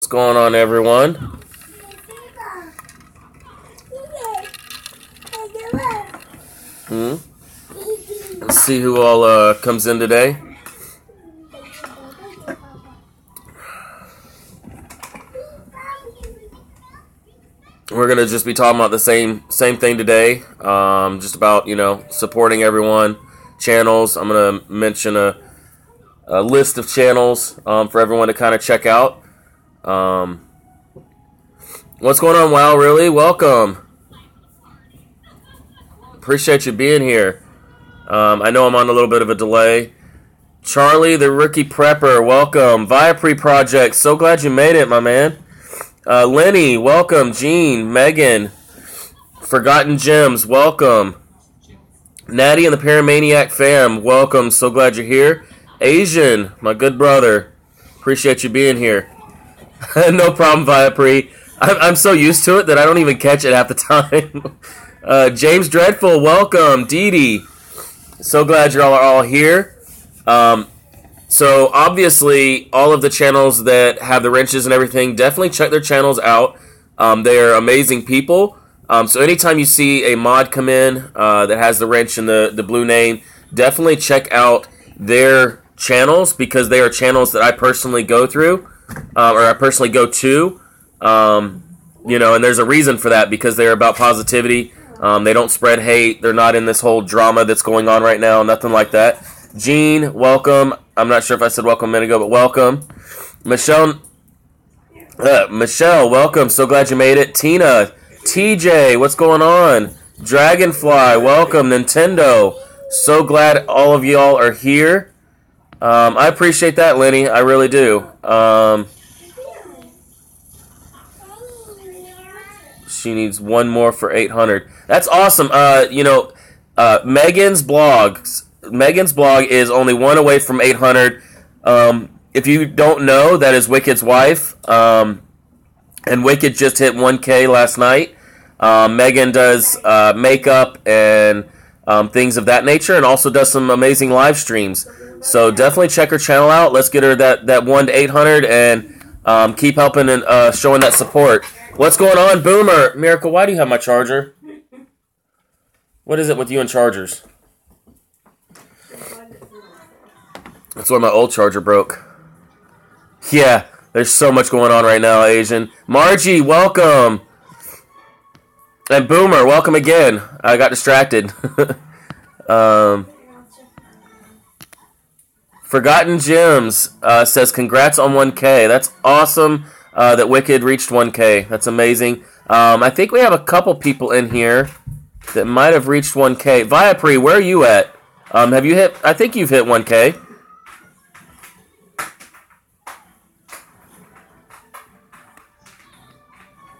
going on, everyone? Let's see who all comes in today. We're going to just be talking about the same thing today. Just about, supporting everyone, channels. I'm going to mention a list of channels for everyone to kind of check out. What's going on, Wow? Really? Welcome. Appreciate you being here. I know I'm on a little bit of a delay. Charlie, the rookie prepper, welcome. Viapre Project, so glad you made it, my man. Lenny, welcome. Gene, Megan, Forgotten Gems, welcome. Natty and the Paramaniac fam, welcome. So glad you're here. Asian, my good brother, appreciate you being here. No problem, Viapre. I'm so used to it that I don't even catch it half the time. James Dreadful, welcome. Dee Dee, so glad you're all here. So obviously, all of the channels that have the wrenches and everything, definitely check their channels out. They are amazing people. So anytime you see a mod come in that has the wrench and the blue name, definitely check out their channels because they are channels that I personally go through or I personally go to. And there's a reason for that because they're about positivity. They don't spread hate. They're not in this whole drama that's going on right now. Nothing like that. Gene, welcome. I'm not sure if I said welcome a minute ago, but welcome. Michelle, welcome. So glad you made it. Tina, TJ, what's going on? Dragonfly, welcome. Nintendo, so glad all of y'all are here. I appreciate that, Lenny. I really do. She needs one more for 800. That's awesome. Megan's blog is only one away from 800. If you don't know, that is Wicked's wife. And Wicked just hit 1K last night. Megan does makeup and things of that nature, and also does some amazing live streams. So definitely check her channel out. Let's get her that 1 to 800 and keep helping and showing that support. What's going on, Boomer? Miracle, why do you have my charger? What is it with you and chargers? That's why my old charger broke. Yeah, there's so much going on right now, Asian. Margie, welcome. And Boomer, welcome again. I got distracted. Forgotten Gems says, congrats on 1K. That's awesome that Wicked reached 1K. That's amazing. I think we have a couple people in here that might have reached 1K. Viapre, where are you at? Have you hit? I think you've hit 1K.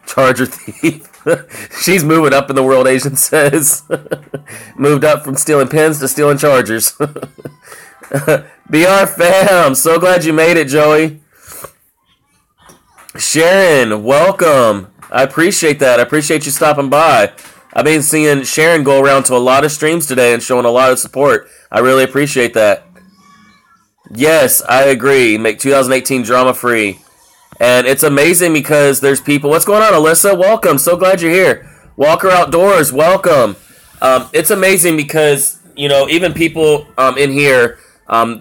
Charger thief. She's moving up in the world, Asian says. Moved up from stealing pins to stealing chargers. BR fam, so glad you made it, Joey. Sharon, welcome. I appreciate that. I appreciate you stopping by. I've been seeing Sharon go around to a lot of streams today and showing a lot of support. I really appreciate that. Yes, I agree. Make 2018 drama-free. And it's amazing because there's people... What's going on, Alyssa? Welcome. So glad you're here. Walker Outdoors, welcome. It's amazing because, even people in here,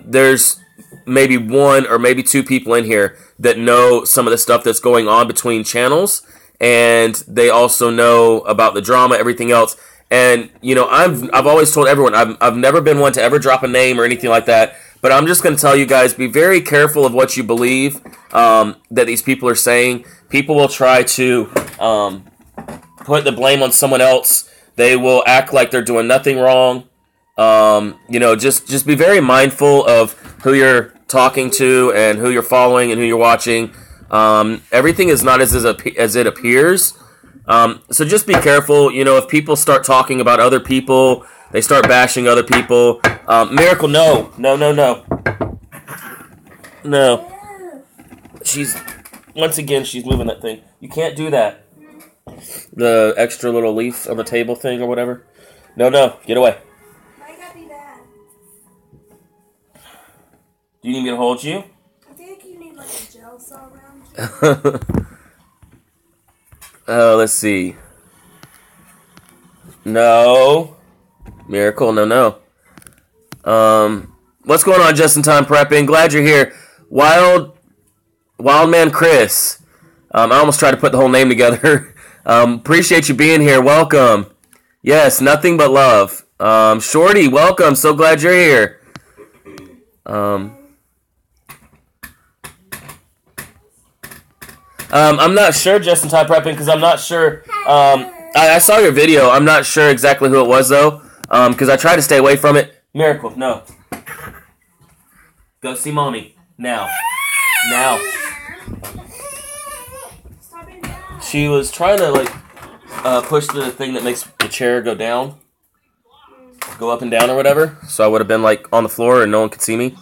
there's maybe one or maybe two people in here that know some of the stuff that's going on between channels. And they also know about the drama, everything else. And, I've always told everyone, I've never been one to ever drop a name or anything like that. But I'm just going to tell you guys, be very careful of what you believe that these people are saying. People will try to put the blame on someone else. They will act like they're doing nothing wrong. Just be very mindful of who you're talking to and who you're following and who you're watching. Everything is not as it appears. So just be careful. If people start talking about other people, they start bashing other people. Miracle, no. She's moving that thing. You can't do that. The extra little leaf on the table thing or whatever. No, get away. Why you gotta be bad? Do you need me to hold you? I think you need like a gel cell around Let's see. No. Miracle, no. What's going on, Just in Time Prepping? Glad you're here. Wildman Chris. I almost tried to put the whole name together. Appreciate you being here. Welcome. Yes, nothing but love. Shorty, welcome. So glad you're here. I'm not sure, Just in Time Prepping, because I'm not sure. I saw your video. I'm not sure exactly who it was, though, because I tried to stay away from it. Miracle, no. Go see mommy. Now. She was trying to, like, push the thing that makes the chair go down. Go up and down or whatever. So I would have been, like, on the floor and no one could see me.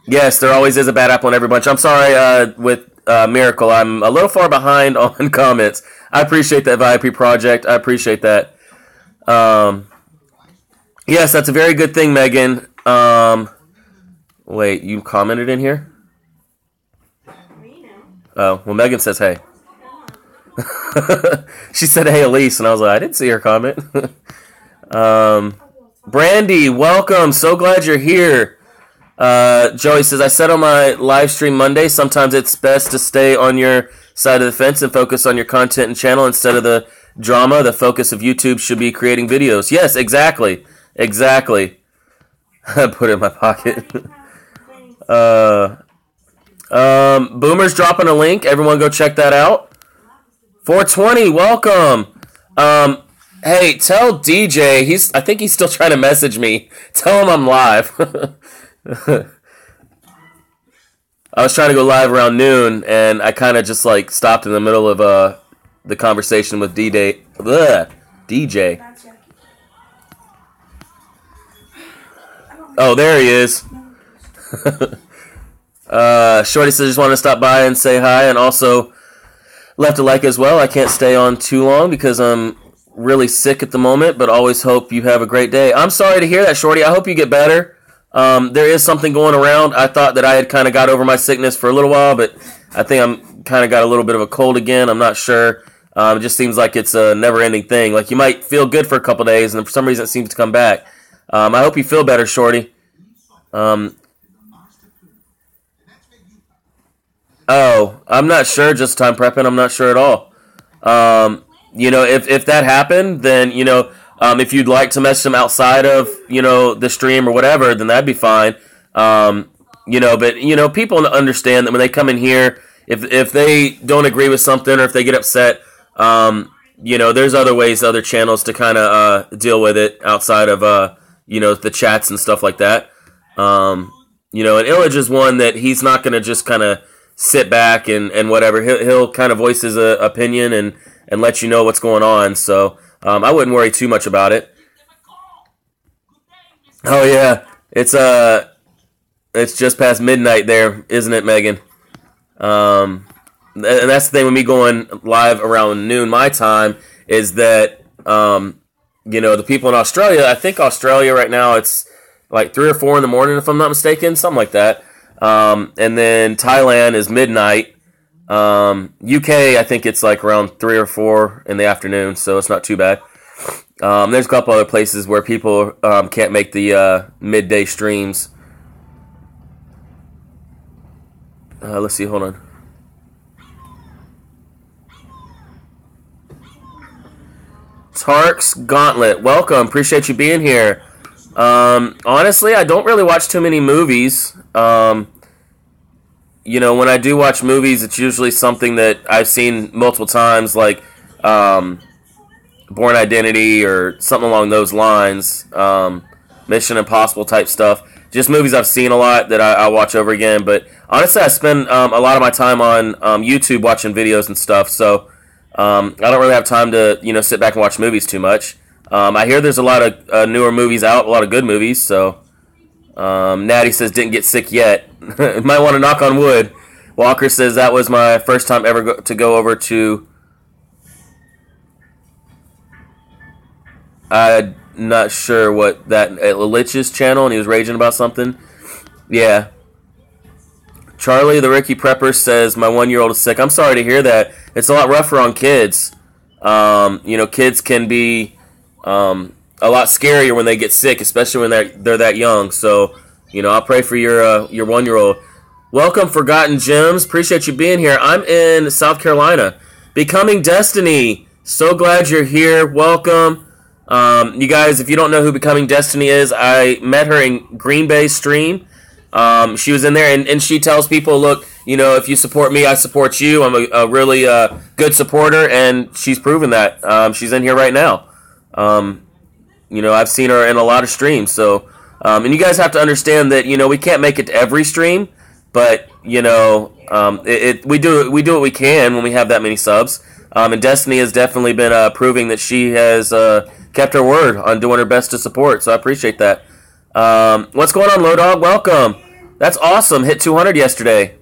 Yes, there always is a bad apple in every bunch. I'm sorry, with Miracle, I'm a little far behind on comments. I appreciate that VIP project. I appreciate that. Yes, that's a very good thing, Megan. Wait, you commented in here? Oh, well, Megan says hey. She said hey, Elise, and I was like, I didn't see her comment. Brandy, welcome. So glad you're here. Joey says, I said on my live stream Monday, sometimes it's best to stay on your side of the fence and focus on your content and channel instead of the drama. The focus of YouTube should be creating videos. Yes, exactly. I put it in my pocket. Boomer's dropping a link. Everyone go check that out. 420, welcome. Hey, tell DJ, I think he's still trying to message me. Tell him I'm live. I was trying to go live around noon, and I kind of just like stopped in the middle of the conversation with DJ. Oh, there he is. Shorty says, just want to stop by and say hi, and also left a like as well. I can't stay on too long because I'm really sick at the moment, but always hope you have a great day. I'm sorry to hear that, Shorty. I hope you get better. There is something going around. I thought that I had kind of got over my sickness for a little while, but I think I'm kind of got a little bit of a cold again. I'm not sure. It just seems like it's a never-ending thing. Like, you might feel good for a couple days, and for some reason it seems to come back. I hope you feel better, Shorty. I'm not sure. Just time prepping. I'm not sure at all. If that happened, then, if you'd like to message them outside of, the stream or whatever, then that'd be fine. But people understand that when they come in here, if they don't agree with something or if they get upset, there's other ways, other channels to kind of deal with it outside of, the chats and stuff like that. And Illage is one that he's not going to just kind of sit back and whatever. He'll kind of voice his opinion and let you know what's going on. So I wouldn't worry too much about it. Oh yeah, it's just past midnight there, isn't it, Megan? And that's the thing with me going live around noon my time is that the people in Australia. I think Australia right now it's like 3 or 4 in the morning if I'm not mistaken, something like that. And then Thailand is midnight. UK, I think it's like around 3 or 4 in the afternoon, so it's not too bad. There's a couple other places where people can't make the midday streams. Let's see, hold on. Tark's Gauntlet, welcome. Appreciate you being here. Honestly, I don't really watch too many movies. When I do watch movies, it's usually something that I've seen multiple times, like Bourne Identity or something along those lines. Mission Impossible type stuff. Just movies I've seen a lot that I watch over again. But honestly, I spend a lot of my time on YouTube watching videos and stuff. So I don't really have time to sit back and watch movies too much. I hear there's a lot of newer movies out, a lot of good movies. So Natty says didn't get sick yet. Might want to knock on wood. Walker says that was my first time ever to go over to. I'm not sure what that Lich's channel, and he was raging about something. Yeah. Charlie the Ricky Prepper says my 1-year-old is sick. I'm sorry to hear that. It's a lot rougher on kids. Kids can be a lot scarier when they get sick, especially when they're that young. So, I'll pray for your 1-year-old. Welcome, Forgotten Gems. Appreciate you being here. I'm in South Carolina. Becoming Destiny. So glad you're here. Welcome. You guys, if you don't know who Becoming Destiny is, I met her in Green Bay stream. She was in there, and she tells people, look, if you support me, I support you. I'm a really good supporter, and she's proven that. She's in here right now. I've seen her in a lot of streams. So, and you guys have to understand that, we can't make it to every stream, but, we do what we can when we have that many subs. And Destiny has definitely been proving that she has kept her word on doing her best to support. So I appreciate that. What's going on, Low Dog? Welcome. That's awesome. Hit 200 yesterday.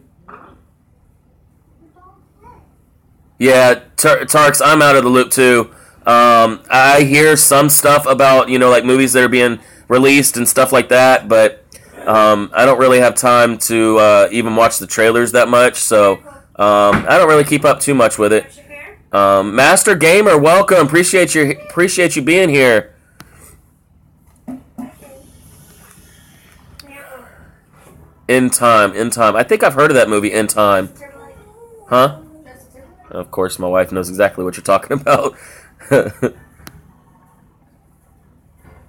Yeah, Tarks, I'm out of the loop too. I hear some stuff about, like movies that are being released and stuff like that, but I don't really have time to even watch the trailers that much, so I don't really keep up too much with it. Master Gamer, welcome. Appreciate you being here. In Time. I think I've heard of that movie, In Time. Huh? Of course, my wife knows exactly what you're talking about.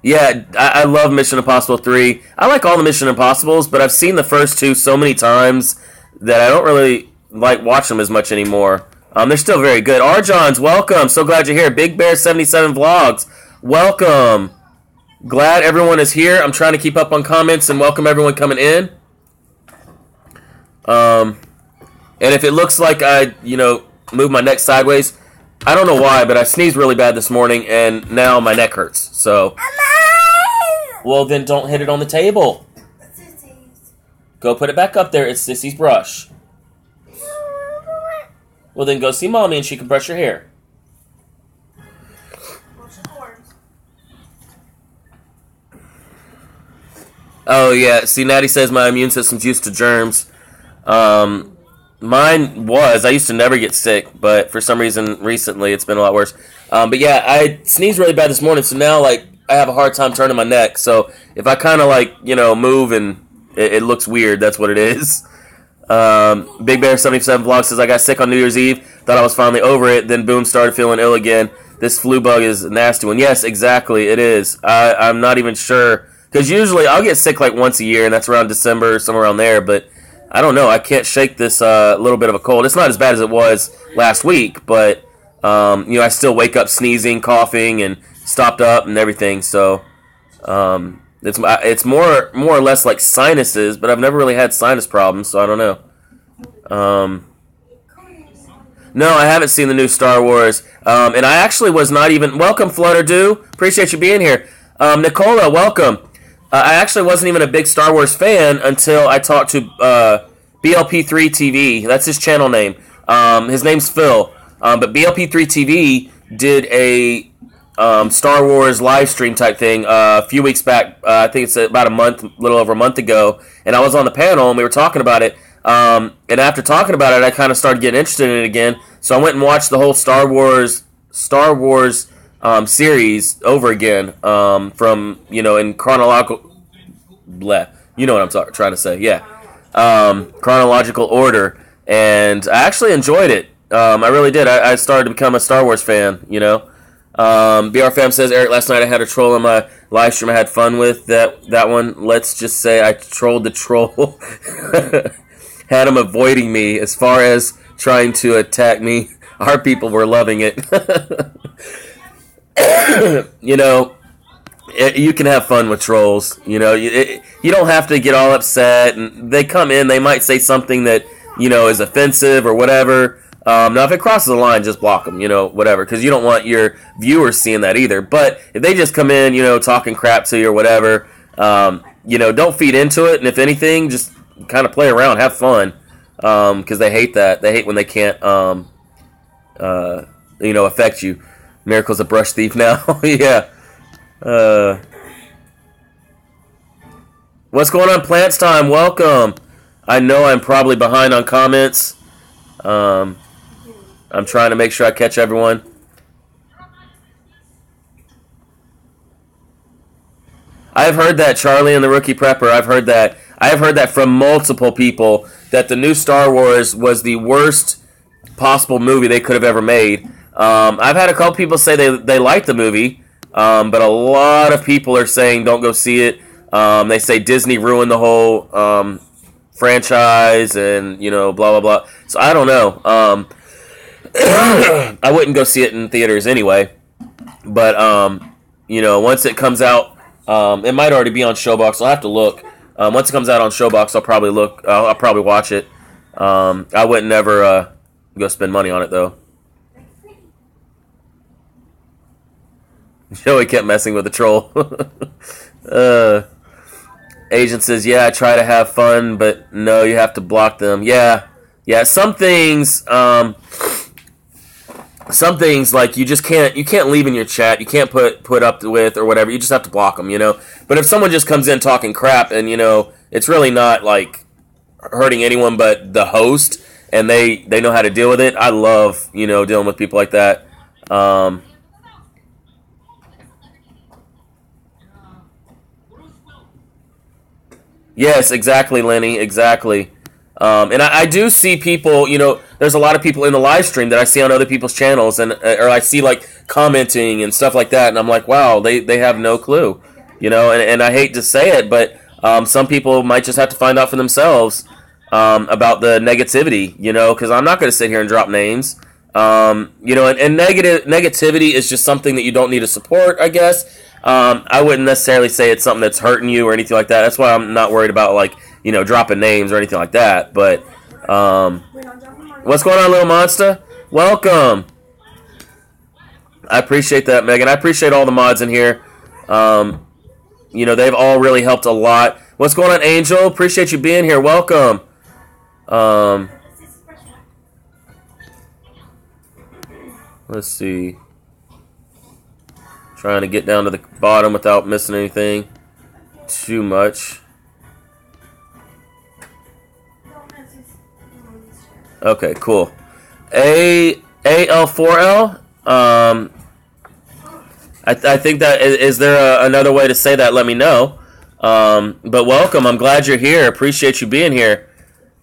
Yeah, I love Mission Impossible 3. I like all the Mission Impossibles, but I've seen the first two so many times that I don't really like watching them as much anymore. They're still very good. Arjons, welcome. So glad you're here. Big Bear 77 Vlogs, welcome. Glad everyone is here. I'm trying to keep up on comments and welcome everyone coming in. And if it looks like I, move my neck sideways, I don't know why, but I sneezed really bad this morning, and now my neck hurts. So, well, then don't hit it on the table. Go put it back up there. It's Sissy's brush. Well, then go see Mommy, and she can brush your hair. Oh, yeah. See, Natty says my immune system's used to germs. Mine was. I used to never get sick, but for some reason recently it's been a lot worse. But yeah, I sneezed really bad this morning, so now I have a hard time turning my neck. So if I kind of move and it looks weird, that's what it is. Big Bear 77 Vlog says I got sick on New Year's Eve, thought I was finally over it, then boom, started feeling ill again. This flu bug is a nasty one. Yes, exactly, it is. I'm not even sure, because usually I'll get sick once a year, and that's around December, somewhere around there, but I don't know. I can't shake this little bit of a cold. It's not as bad as it was last week, but I still wake up sneezing, coughing, and stopped up and everything. So it's more or less like sinuses, but I've never really had sinus problems, so I don't know. No, I haven't seen the new Star Wars, and I actually was not even. Welcome, Flutterdew. Appreciate you being here. Nicola, welcome. I actually wasn't even a big Star Wars fan until I talked to BLP3 TV. That's his channel name. His name's Phil. But BLP3 TV did a Star Wars live stream type thing a few weeks back. I think it's about a little over a month ago. And I was on the panel and we were talking about it. And after talking about it, I kind of started getting interested in it again. So I went and watched the whole Star Wars series over again, from, in chronological, you know what I'm trying to say, yeah, chronological order, and I actually enjoyed it. I really did. I started to become a Star Wars fan, BR Fam says, Eric, last night I had a troll on my live stream I had fun with. That one, let's just say I trolled the troll. Had him avoiding me as far as trying to attack me. Our people were loving it. You can have fun with trolls. You don't have to get all upset. And they come in, they might say something that is offensive or whatever. Now, if it crosses the line, just block them. Whatever, because you don't want your viewers seeing that either. But if they just come in, talking crap to you or whatever, don't feed into it. And if anything, just kind of play around, have fun, because they hate that. They hate when they can't, affect you. Miracle's a brush thief now. Yeah. What's going on, Plants Time? Welcome. I know I'm probably behind on comments. I'm trying to make sure I catch everyone. I've heard that, Charlie and the Rookie Prepper. I've heard that. I have heard that from multiple people that the new Star Wars was the worst possible movie they could have ever made. I've had a couple people say they liked the movie, but a lot of people are saying don't go see it. They say Disney ruined the whole franchise and, you know, blah, blah, blah. So I don't know. I wouldn't go see it in theaters anyway. But, you know, once it comes out, it might already be on Showbox. I'll have to look. Once it comes out on Showbox, I'll probably look. I'll probably watch it. I wouldn't never go spend money on it, though. Joey kept messing with the troll. Agent says, yeah, I try to have fun, but no, you have to block them. Yeah, some things like you just can't leave in your chat. You can't put up with or whatever. You just have to block them, you know. But if someone just comes in talking crap and, you know, it's really not like hurting anyone but the host, and they know how to deal with it. I love, you know, dealing with people like that. Yes, exactly, Lenny, exactly. And I do see people, you know, there's a lot of people in the live stream that I see on other people's channels, and or I see, like, commenting and stuff like that, and I'm like, wow, they have no clue, you know, and I hate to say it, but some people might just have to find out for themselves about the negativity, you know, because I'm not going to sit here and drop names, you know, and negativity is just something that you don't need to support, I guess. I wouldn't necessarily say it's something that's hurting you or anything like that. That's why I'm not worried about, like, you know, dropping names or anything like that. But what's going on, little monster? Welcome. I appreciate that, Megan. I appreciate all the mods in here. You know, they've all really helped a lot. What's going on, Angel? Appreciate you being here. Welcome. Let's see. Trying to get down to the bottom without missing anything too much. Okay, cool. AL4L. I think that is there another way to say that? Let me know. But welcome. I'm glad you're here. Appreciate you being here.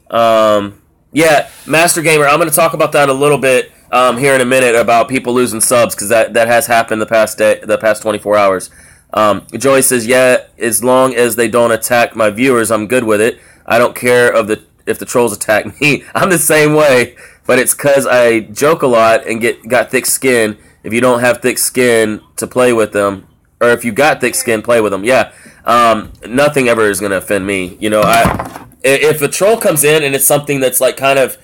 Yeah, Master Gamer. I'm going to talk about that a little bit here in a minute about people losing subs, because that has happened the past 24 hours. Joey says, yeah, as long as they don't attack my viewers, I'm good with it. I don't care if the trolls attack me. I'm the same way, but it's because I joke a lot and got thick skin. If you don't have thick skin to play with them, or if you got thick skin, play with them. Yeah, nothing ever is going to offend me. You know, if a troll comes in and it's something that's like kind of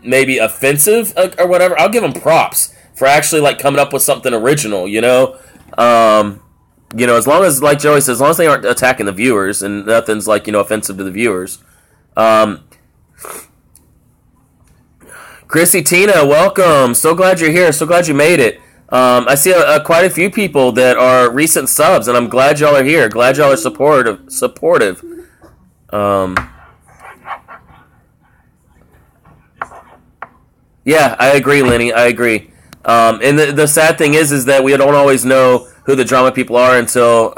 maybe offensive or whatever, I'll give them props for actually like coming up with something original. You know, as long as, like Joey says, as long as they aren't attacking the viewers and nothing's like, you know, offensive to the viewers. Chrissy Tina, welcome. So glad you're here. So glad you made it. I see quite a few people that are recent subs, and I'm glad y'all are here. Glad y'all are supportive. Yeah, I agree, Lenny. I agree. And the sad thing is that we don't always know who the drama people are until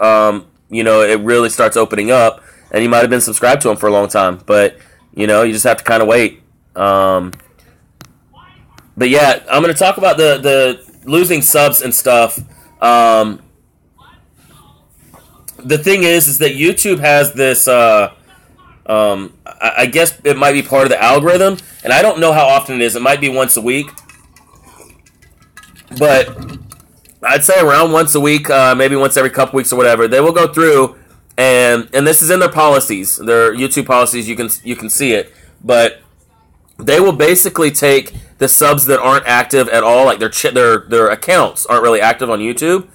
you know, it really starts opening up, and you might have been subscribed to them for a long time, but you know, you just have to kind of wait. But yeah, I'm going to talk about the losing subs and stuff. The thing is that YouTube has this, I guess it might be part of the algorithm, and I don't know how often it is. It might be once a week, but I'd say around once a week, maybe once every couple weeks or whatever. They will go through, and this is in their policies, their YouTube policies. You can see it, but they will basically take the subs that aren't active at all, like their accounts aren't really active on YouTube.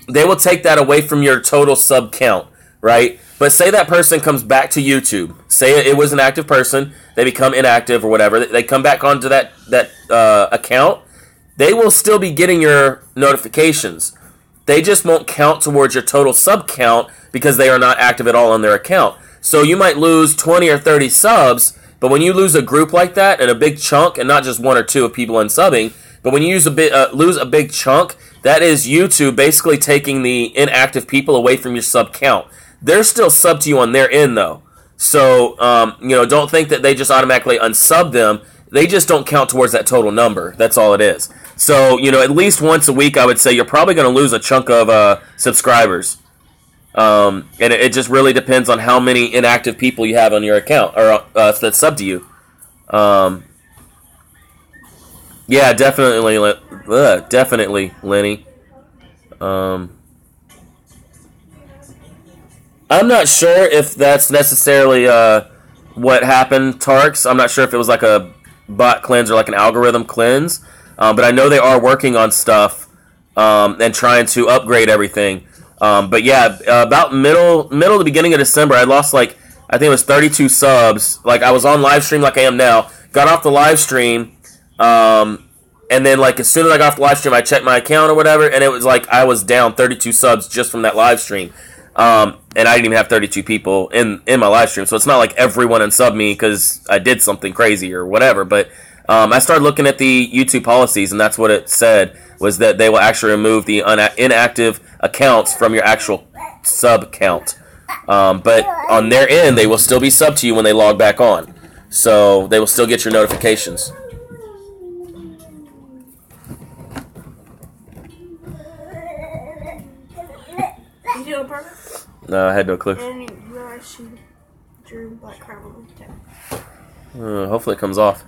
They will take that away from your total sub count, right? But say that person comes back to YouTube. Say it was an active person, they become inactive or whatever. They come back onto that account. They will still be getting your notifications. They just won't count towards your total sub count because they are not active at all on their account. So you might lose 20 or 30 subs, but when you lose a group like that and a big chunk, and not just one or two of people unsubbing, but when you lose a big chunk, that is YouTube basically taking the inactive people away from your sub count. They're still sub to you on their end, though. So, don't think that they just automatically unsub them. They just don't count towards that total number. That's all it is. So, at least once a week, I would say you're probably going to lose a chunk of subscribers. And it just really depends on how many inactive people you have on your account or that sub to you. Yeah, definitely, Lenny. I'm not sure if that's necessarily what happened, Tarks. I'm not sure if it was like a bot cleanse or like an algorithm cleanse. But I know they are working on stuff and trying to upgrade everything. But yeah, about middle to beginning of December, I lost I think it was 32 subs. I was on live stream like I am now. Got off the live stream, and then as soon as I got off the live stream, I checked my account or whatever, and it was I was down 32 subs just from that live stream. And I didn't even have 32 people in my live stream, so it's not like everyone unsubbed me because I did something crazy or whatever. But I started looking at the YouTube policies, and that's what it said, was that they will actually remove the inactive accounts from your actual sub count. But on their end, they will still be sub to you when they log back on. So they will still get your notifications. You do a burger? No, I had no clue. And you realize you drew black caramel. Hopefully it comes off.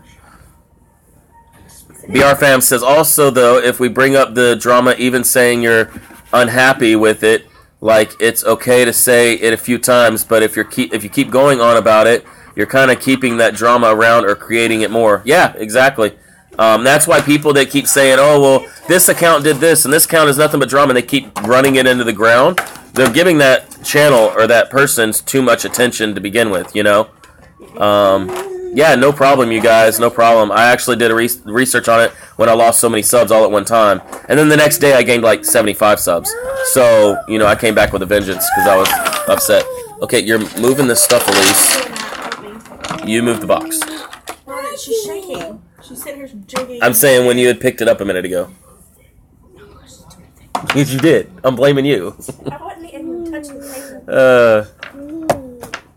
BR Fam says, also, though, if we bring up the drama, even saying you're unhappy with it, it's okay to say it a few times, but if you keep going on about it, you're kind of keeping that drama around or creating it more. Yeah, exactly. That's why people that keep saying, oh, well, this account did this, and this account is nothing but drama, and they keep running it into the ground, they're giving that channel or that person too much attention to begin with, Yeah, no problem, you guys, no problem. I actually did a research on it when I lost so many subs all at one time. And then the next day I gained 75 subs. So, I came back with a vengeance because I was upset. Okay, you're moving this stuff, Elise. You moved the box. She's shaking. She's sitting here jigging. I'm saying when you had picked it up a minute ago. Yes, you did. I'm blaming you. I wasn't even touching the paper.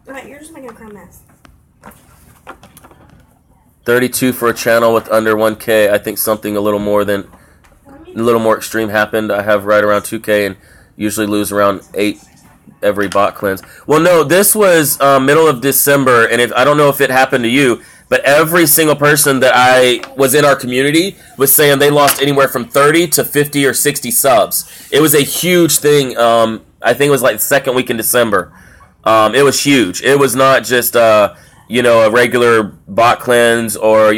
Alright, you're just making a crown mess. 32 for a channel with under 1K. I think something a little more extreme happened. I have right around 2K and usually lose around 8 every bot cleanse. Well, no, this was middle of December, and I don't know if it happened to you, but every single person that I was in our community was saying they lost anywhere from 30 to 50 or 60 subs. It was a huge thing. I think it was the second week in December. It was huge. It was not just a regular bot cleanse or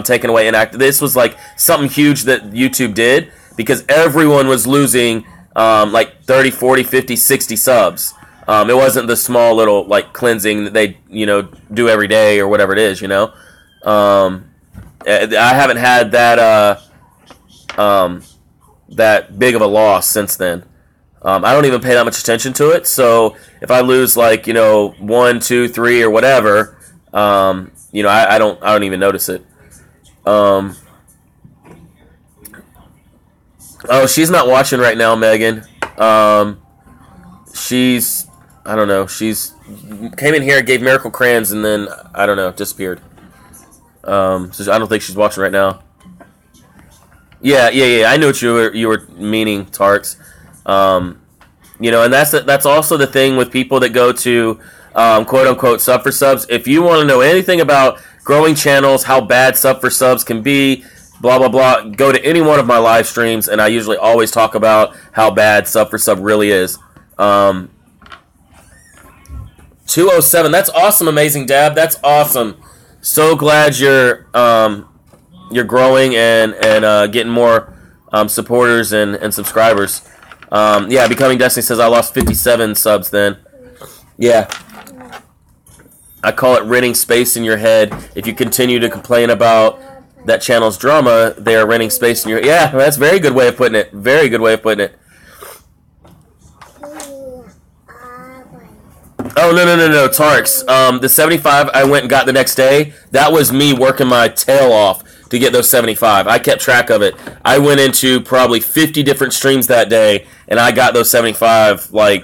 taking away inactive. This was something huge that YouTube did because everyone was losing 30, 40, 50, 60 subs. It wasn't the small little cleansing that they do every day or whatever it is. I haven't had that that big of a loss since then. I don't even pay that much attention to it. So if I lose 1, 2, 3 or whatever, I don't even notice it. Oh, she's not watching right now, Megan. She's, I don't know, she's came in here, gave Miracle Crayons, and then, I don't know, disappeared. So I don't think she's watching right now. Yeah, I knew what you were meaning, Tarks. And that's also the thing with people that go to, quote unquote, sub for subs. If you want to know anything about growing channels, how bad sub for subs can be, blah, blah, blah, go to any one of my live streams, and I usually always talk about how bad sub for sub really is. 207, that's awesome, Amazing Dab, that's awesome. So glad you're growing and getting more supporters and subscribers. Becoming Destiny says I lost 57 subs then. Yeah. I call it renting space in your head. If you continue to complain about that channel's drama, they are renting space in your... Yeah, that's a very good way of putting it. Very good way of putting it. Oh, no, Tarks. The 75 I went and got the next day, that was me working my tail off to get those 75. I kept track of it. I went into probably 50 different streams that day, and I got those 75, like,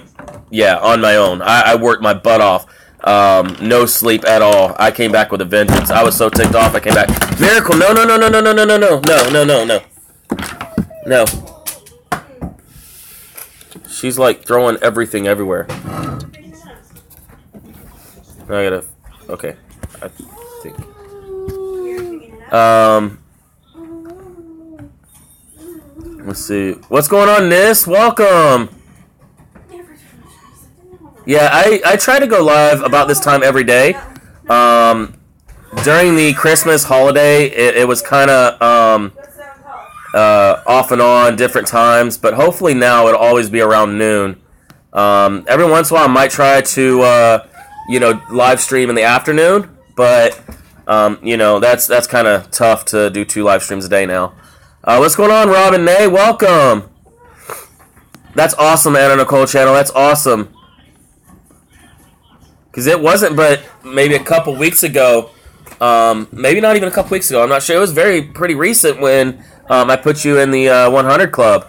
yeah, on my own. I worked my butt off. No sleep at all. I came back with a vengeance. I was so ticked off, I came back. Miracle, no. No. She's, like, throwing everything everywhere. I gotta... Okay. I think... Let's see. What's going on, Nis? Welcome! Yeah, I try to go live about this time every day. During the Christmas holiday, it was kind of off and on, different times, but hopefully now it'll always be around noon. Every once in a while I might try to, live stream in the afternoon, but, that's kind of tough to do 2 live streams a day now. What's going on, Robin Nay? Welcome! That's awesome, Anna Nicole channel. That's awesome. Because it wasn't but maybe a couple weeks ago, maybe not even a couple weeks ago, I'm not sure. It was pretty recent when I put you in the 100 club.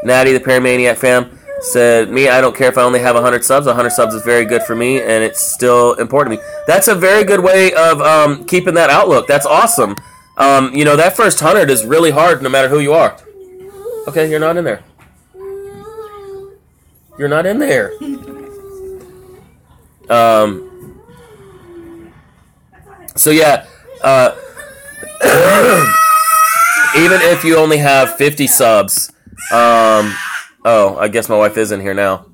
Natty, the Paramaniac fam, said, me, I don't care if I only have 100 subs. 100 subs is very good for me, and it's still important to me. That's a very good way of keeping that outlook. That's awesome. That first 100 is really hard no matter who you are. Okay, you're not in there. You're not in there. So yeah, even if you only have 50 subs, oh, I guess my wife is in here now.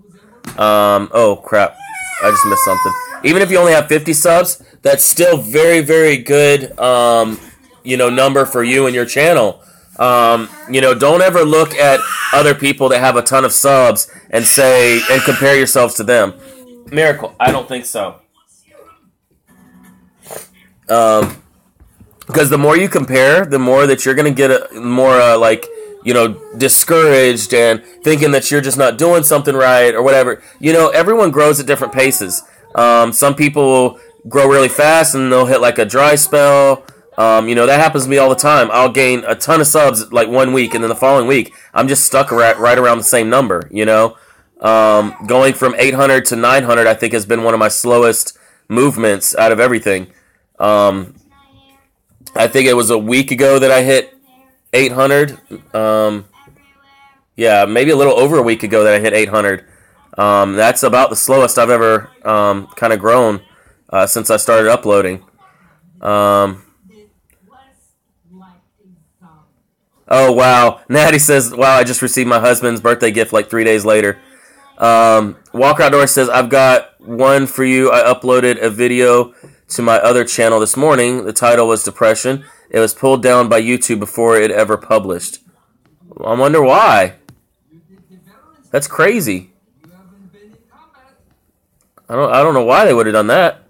Oh crap, I just missed something. Even if you only have 50 subs, that's still very, very good, number for you and your channel. Don't ever look at other people that have a ton of subs and compare yourselves to them. Miracle, I don't think so. Because the more you compare, the more that you're going to get discouraged and thinking that you're just not doing something right or whatever. Everyone grows at different paces. Some people will grow really fast and they'll hit like a dry spell. That happens to me all the time. I'll gain a ton of subs like 1 week, and then the following week, I'm just stuck right around the same number, Going from 800 to 900, I think, has been one of my slowest movements out of everything. I think it was a week ago that I hit 800. Yeah, maybe a little over a week ago that I hit 800. That's about the slowest I've ever kind of grown since I started uploading. Oh, wow. Natty says, wow, I just received my husband's birthday gift like 3 days later. Walker Outdoors says, I've got one for you. I uploaded a video to my other channel this morning. The title was Depression. It was pulled down by YouTube before it ever published. I wonder why. That's crazy. I don't know why they would have done that.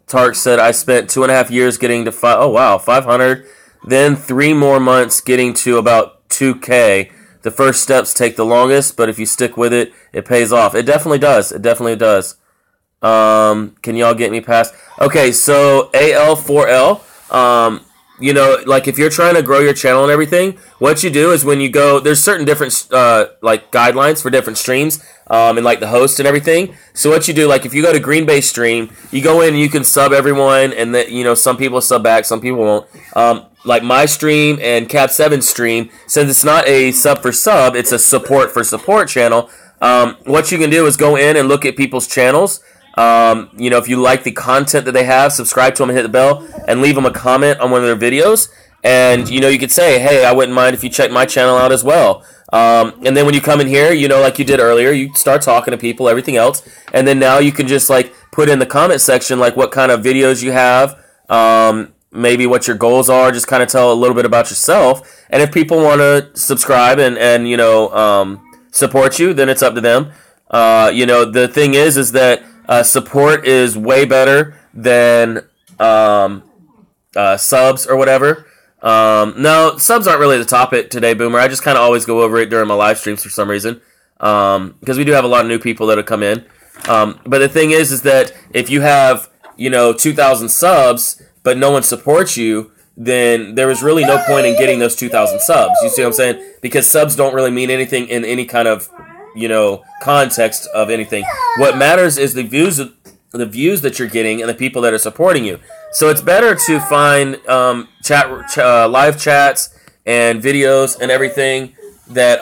Tark said, I spent 2.5 years getting to 500. Then 3 more months getting to about 2K. The first steps take the longest, but if you stick with it, it pays off. It definitely does. It definitely does. Can y'all get me past? Okay, so AL4L. If you're trying to grow your channel and everything, what you do is when you go, there's certain different guidelines for different streams, and like the host and everything. So what you do, like if you go to Green Bay stream, you go in and you can sub everyone, and that some people sub back, some people won't. Like my stream and Cap 7 stream, since it's not a sub for sub, it's a support for support channel. What you can do is go in and look at people's channels. If you like the content that they have, subscribe to them and hit the bell and leave them a comment on one of their videos. And, you could say, hey, I wouldn't mind if you check my channel out as well. And then when you come in here, like you did earlier, you start talking to people, everything else. And then now you can just put in the comment section, what kind of videos you have, maybe what your goals are, just kind of tell a little bit about yourself. And if people want to subscribe and support you, then it's up to them. The thing is that support is way better than subs or whatever. No, subs aren't really the topic today, Boomer. I just kind of always go over it during my live streams for some reason, because we do have a lot of new people that have come in. But the thing is that if you have 2,000 subs, but no one supports you, then there is really no point in getting those 2,000 subs. You see what I'm saying? Because subs don't really mean anything in any kind of context of anything. What matters is the views that you're getting and the people that are supporting you. So it's better to find live chats and videos and everything that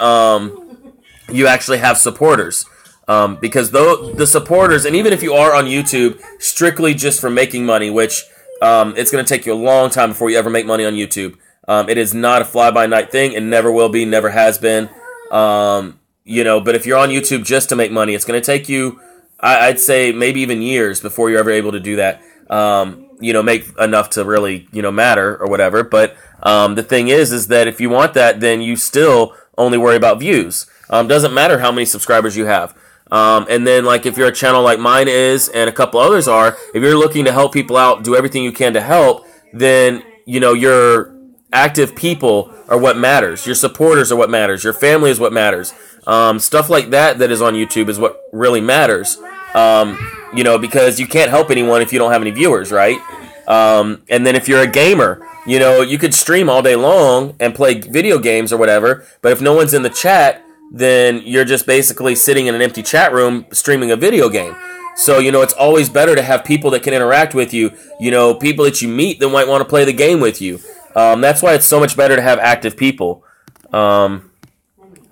you actually have supporters. Because the supporters, and even if you are on YouTube strictly just for making money, which it's going to take you a long time before you ever make money on YouTube. It is not a fly-by-night thing. It never will be, never has been. But if you're on YouTube just to make money, it's going to take you, I'd say, maybe even years before you're ever able to do that. Make enough to really, matter or whatever. But the thing is that if you want that, then you still only worry about views. Doesn't matter how many subscribers you have. And then, like, if you're a channel like mine is and a couple others are, if you're looking to help people out, do everything you can to help, then, your active people are what matters. Your supporters are what matters. Your family is what matters. Stuff like that is on YouTube is what really matters. Because you can't help anyone if you don't have any viewers, right? And then if you're a gamer, you could stream all day long and play video games or whatever, but if no one's in the chat, then you're just basically sitting in an empty chat room streaming a video game. So, it's always better to have people that can interact with you, people that you meet that might want to play the game with you. That's why it's so much better to have active people.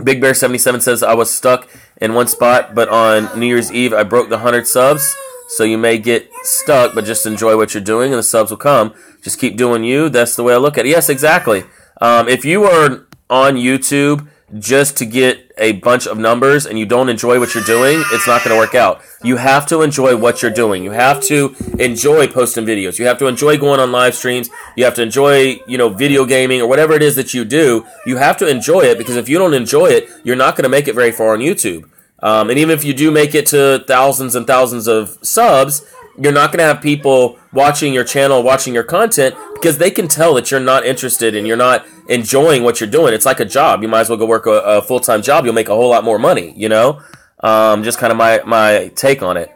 Big Bear 77 says, I was stuck in one spot, but on New Year's Eve, I broke the 100 subs. So you may get stuck, but just enjoy what you're doing and the subs will come. Just keep doing you. That's the way I look at it. Yes, exactly. If you are on YouTube just to get a bunch of numbers and you don't enjoy what you're doing, it's not going to work out. You have to enjoy what you're doing. You have to enjoy posting videos. You have to enjoy going on live streams. You have to enjoy, video gaming or whatever it is that you do. You have to enjoy it, because if you don't enjoy it, you're not going to make it very far on YouTube. And even if you do make it to thousands and thousands of subs, you're not going to have people watching your channel, watching your content, because they can tell that you're not interested and you're not enjoying what you're doing. It's like a job. You might as well go work a full-time job. You'll make a whole lot more money, Just kind of my take on it.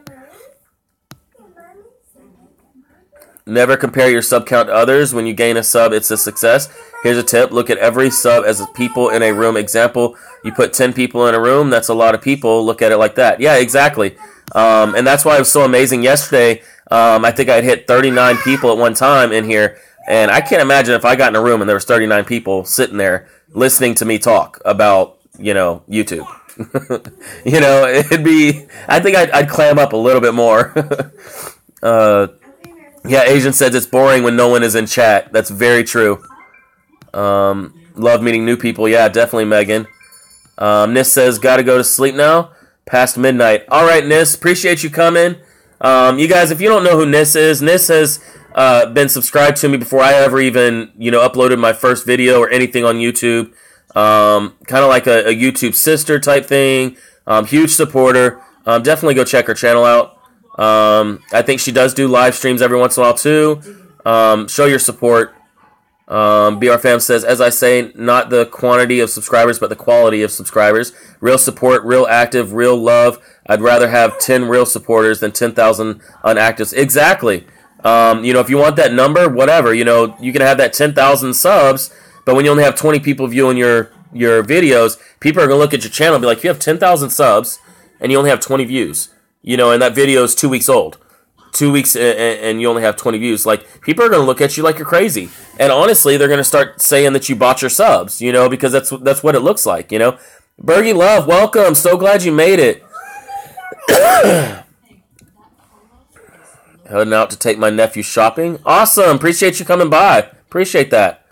Never compare your sub count to others. When you gain a sub, it's a success. Here's a tip. Look at every sub as people in a room. Example, you put 10 people in a room. That's a lot of people. Look at it like that. Yeah, exactly. And that's why it was so amazing yesterday. I think I'd hit 39 people at one time in here. And I can't imagine if I got in a room and there was 39 people sitting there listening to me talk about, YouTube. It'd be, I think I'd clam up a little bit more. Yeah, Asian says it's boring when no one is in chat. That's very true. Love meeting new people. Yeah, definitely, Megan. Nis says, gotta go to sleep now. Past midnight. All right, Nis. Appreciate you coming. You guys, if you don't know who Nis has been subscribed to me before I ever even, uploaded my first video or anything on YouTube. Kind of like a YouTube sister type thing. Huge supporter. Definitely go check her channel out. I think she does do live streams every once in a while too. Show your support. BR Fam says, as I say, not the quantity of subscribers, but the quality of subscribers. Real support, real active, real love. I'd rather have 10 real supporters than 10,000 unactives. Exactly. If you want that number, whatever, you can have that 10,000 subs, but when you only have 20 people viewing your videos, people are going to look at your channel and be like, you have 10,000 subs and you only have 20 views, and that video is 2 weeks old. 2 weeks and you only have 20 views. Like, people are going to look at you like you're crazy. And honestly, they're going to start saying that you bought your subs, because that's what it looks like, Bergie Love, welcome. So glad you made it. Heading out to take my nephew shopping. Awesome. Appreciate you coming by. Appreciate that.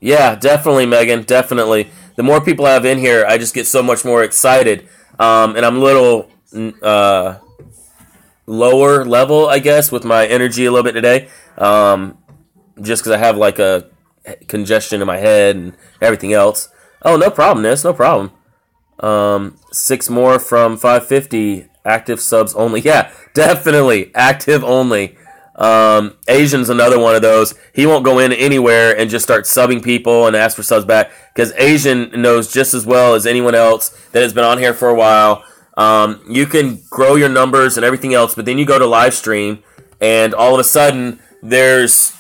Yeah, definitely, Megan. Definitely. The more people I have in here, I just get so much more excited. And I'm a little lower level, I guess, with my energy a little bit today. Just because I have like a congestion in my head and everything else. Oh, no problem, Nis. No problem. 6 more from 550 Active subs only. Yeah, definitely active only. Asian's another one of those. He won't go in anywhere and just start subbing people and ask for subs back, because Asian knows just as well as anyone else that has been on here for a while. You can grow your numbers and everything else, but then you go to live stream and all of a sudden there's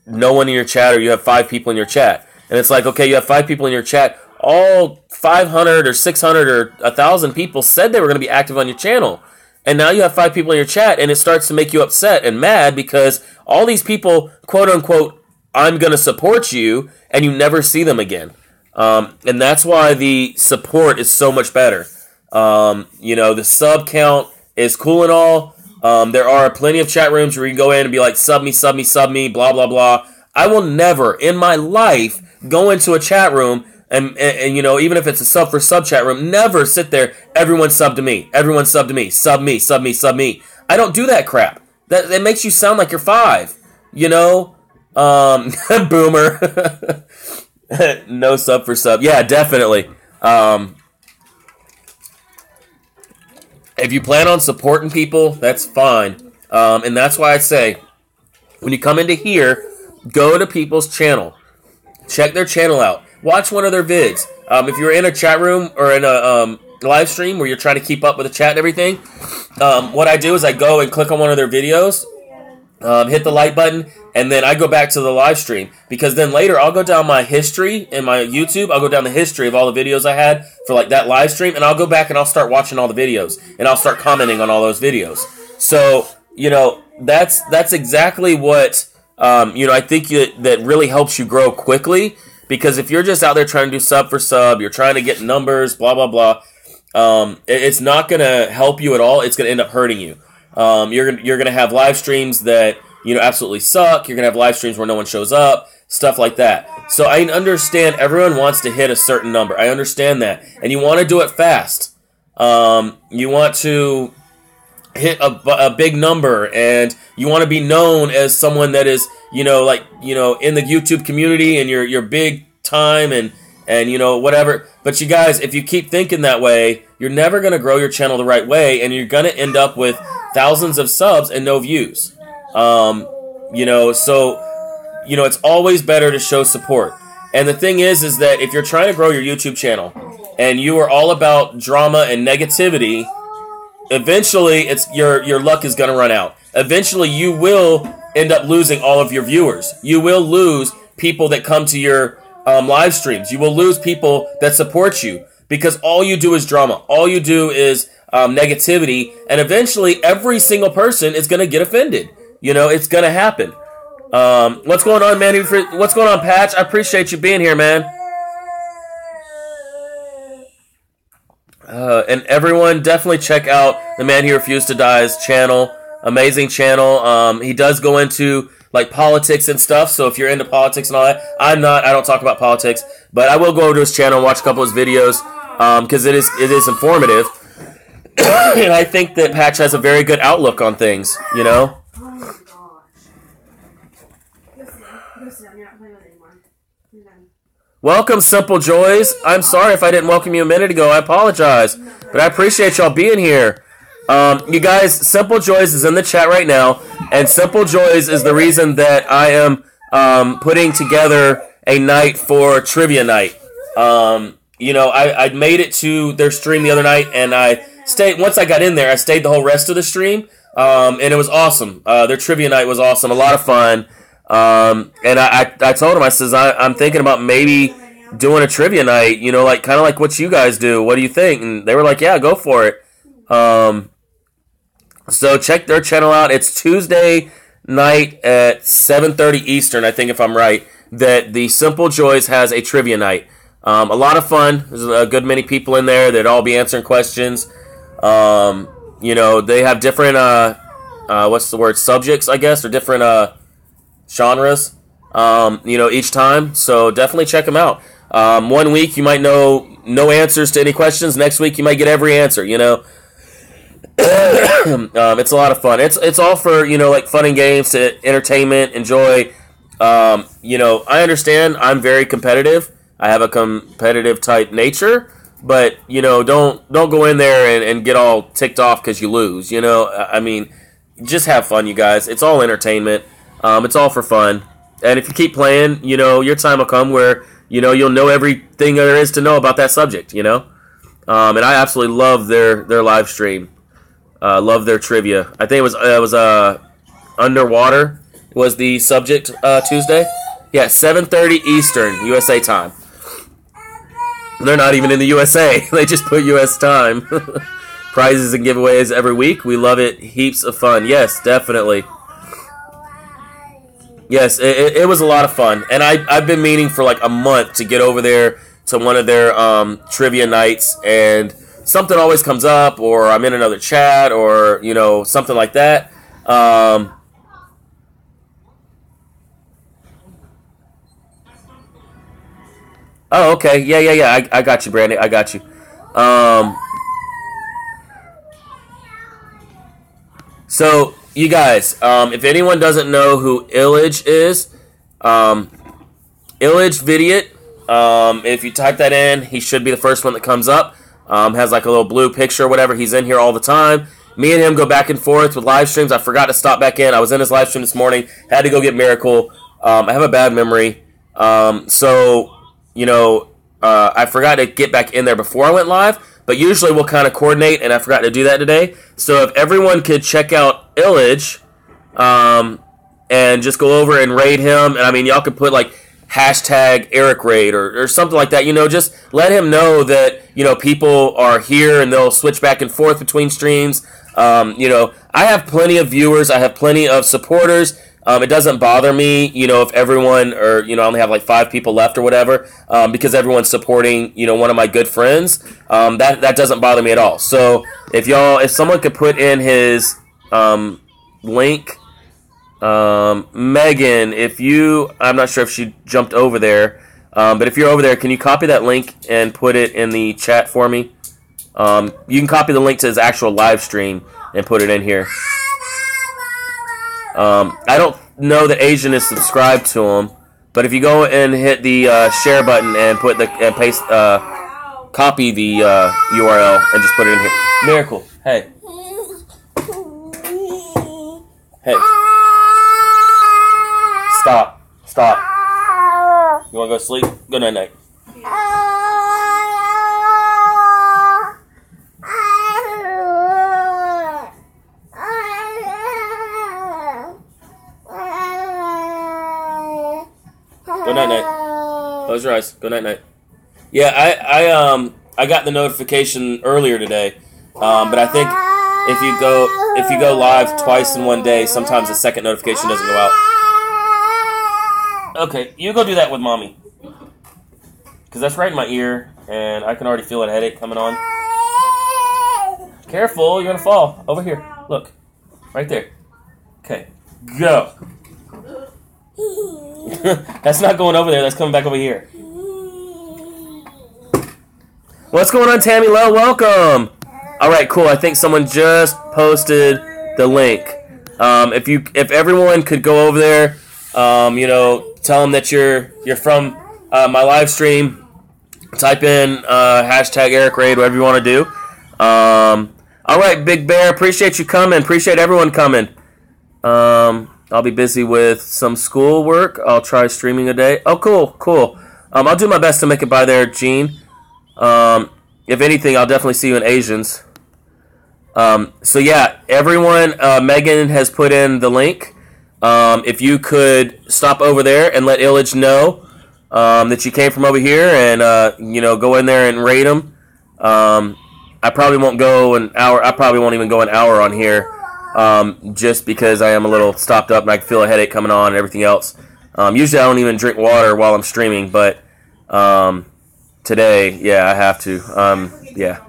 no one in your chat, or you have 5 people in your chat. And it's like, okay, you have 5 people in your chat. All 500 or 600 or 1,000 people said they were going to be active on your channel. And now you have 5 people in your chat, and it starts to make you upset and mad because all these people, quote unquote, I'm going to support you, and you never see them again. And that's why the support is so much better. The sub count is cool and all. There are plenty of chat rooms where you can go in and be like, sub me, sub me, sub me, blah, blah, blah. I will never in my life go into a chat room and even if it's a sub for sub chat room, never sit there, everyone sub to me, everyone sub to me, sub me, sub me, sub me. I don't do that crap. That makes you sound like you're 5, boomer. No sub for sub. Yeah, definitely. If you plan on supporting people, that's fine. And that's why I say, when you come into here, go to people's channel. Check their channel out. Watch one of their vids. If you're in a chat room or in a live stream where you're trying to keep up with the chat and everything, what I do is I go and click on one of their videos, hit the like button, and then I go back to the live stream. Because then later I'll go down my history in my YouTube. I'll go down the history of all the videos I had for like that live stream, and I'll go back and I'll start watching all the videos, and I'll start commenting on all those videos. So, that's exactly what, I think that really helps you grow quickly. Because if you're just out there trying to do sub for sub, you're trying to get numbers, blah, blah, blah, it's not going to help you at all. It's going to end up hurting you. You're going to have live streams that, absolutely suck. You're going to have live streams where no one shows up, stuff like that. So I understand everyone wants to hit a certain number. I understand that. And you want to do it fast. You want to hit a big number, and you want to be known as someone that is, in the YouTube community, and you're big time and whatever. But you guys, if you keep thinking that way, you're never going to grow your channel the right way, and you're going to end up with thousands of subs and no views. It's always better to show support. And the thing is that if you're trying to grow your YouTube channel and you are all about drama and negativity, eventually your luck is going to run out. Eventually you will end up losing all of your viewers. You will lose people that come to your live streams. You will lose people that support you because all you do is drama. All you do is negativity, and eventually every single person is going to get offended. It's going to happen. What's going on, man? What's going on, Patch? I appreciate you being here, man. And everyone, definitely check out the Man Who Refused to Die's channel. Amazing channel. He does go into like politics and stuff, so if you're into politics and all that, I don't talk about politics, but I will go over to his channel and watch a couple of his videos, because it is informative. And I think that Patch has a very good outlook on things, Oh my gosh. Go sit down. You're not playing with it anymore. You're done. Welcome, Simple Joys. I'm sorry if I didn't welcome you a minute ago. I apologize, but I appreciate y'all being here. You guys, Simple Joys is in the chat right now, and Simple Joys is the reason that I am putting together a night for Trivia Night. I made it to their stream the other night, and I stayed. Once I got in there, I stayed the whole rest of the stream, and it was awesome. Their Trivia Night was awesome, a lot of fun. And I told them, I says, I'm thinking about maybe doing a Trivia Night, kind of like what you guys do. What do you think? And they were like, yeah, go for it. So check their channel out. It's Tuesday night at 7:30 Eastern, I think, if I'm right, that the Simple Joys has a Trivia Night. A lot of fun. There's a good many people in there that all be answering questions. They have different, subjects, I guess, or different genres, each time. So definitely check them out. 1 week you might know no answers to any questions. Next week you might get every answer, It's a lot of fun. It's all for, fun and games, to entertainment, enjoy. I understand I'm very competitive. I have a competitive type nature. but don't go in there and get all ticked off because you lose. I mean, just have fun, you guys. It's all entertainment. It's all for fun. And if you keep playing, your time will come where you'll know everything there is to know about that subject. And I absolutely love their live stream. Love their trivia. I think it was underwater was the subject Tuesday. Yeah, 7:30 Eastern USA time. They're not even in the USA. They just put US time. Prizes and giveaways every week. We love it. Heaps of fun. Yes, definitely. Yes, it was a lot of fun. And I've been meaning for like a month to get over there to one of their trivia nights. And something always comes up, or I'm in another chat, or, something like that. Oh, okay. Yeah. I got you, Brandy. I got you. So, you guys, if anyone doesn't know who Illage is, Illage Vidiot, if you type that in, he should be the first one that comes up. Has like a little blue picture or whatever. He's in here all the time. Me and him go back and forth with live streams. I forgot to stop back in. I was in his live stream this morning. Had to go get Miracle. I have a bad memory. I forgot to get back in there before I went live, but usually we'll kind of coordinate, and I forgot to do that today. So if everyone could check out Illage, and just go over and raid him, and I mean, y'all could put like hashtag Eric Raid or something like that, just let him know that, people are here and they'll switch back and forth between streams. I have plenty of viewers, I have plenty of supporters. It doesn't bother me, if everyone, or, I only have like 5 people left or whatever, because everyone's supporting, one of my good friends. That doesn't bother me at all. So if someone could put in his link, Megan, I'm not sure if she jumped over there, but if you're over there, can you copy that link and put it in the chat for me? You can copy the link to his actual live stream and put it in here. I don't know that Asian is subscribed to him, but if you go and hit the share button and paste, copy the URL and just put it in here. Miracle, hey. Hey. Stop. You want to go to sleep? Good night. Good night. Close your eyes. Good night. Yeah, I got the notification earlier today, but I think if you go live twice in one day, sometimes the second notification doesn't go out. Okay, you go do that with mommy, because that's right in my ear, and I can already feel a headache coming on. Careful, you're gonna fall. Over here, look, right there. Okay, go. That's not going over there. That's coming back over here. What's going on, Tammy Lowe? Welcome. All right, cool. I think someone just posted the link. If everyone could go over there, tell them that you're from my live stream. Type in hashtag Eric Raid, whatever you want to do. All right, Big Bear. Appreciate you coming. Appreciate everyone coming. I'll be busy with some school work. I'll try streaming a day. Oh, cool. I'll do my best to make it by there, Gene. If anything, I'll definitely see you in Asians. So yeah, everyone, Megan has put in the link. If you could stop over there and let Illage know that you came from over here, and go in there and raid him. I probably won't go an hour. I probably won't even go an hour on here. Just because I am a little stopped up and I can feel a headache coming on and everything else. Usually I don't even drink water while I'm streaming, but today, yeah, I have to. Yeah,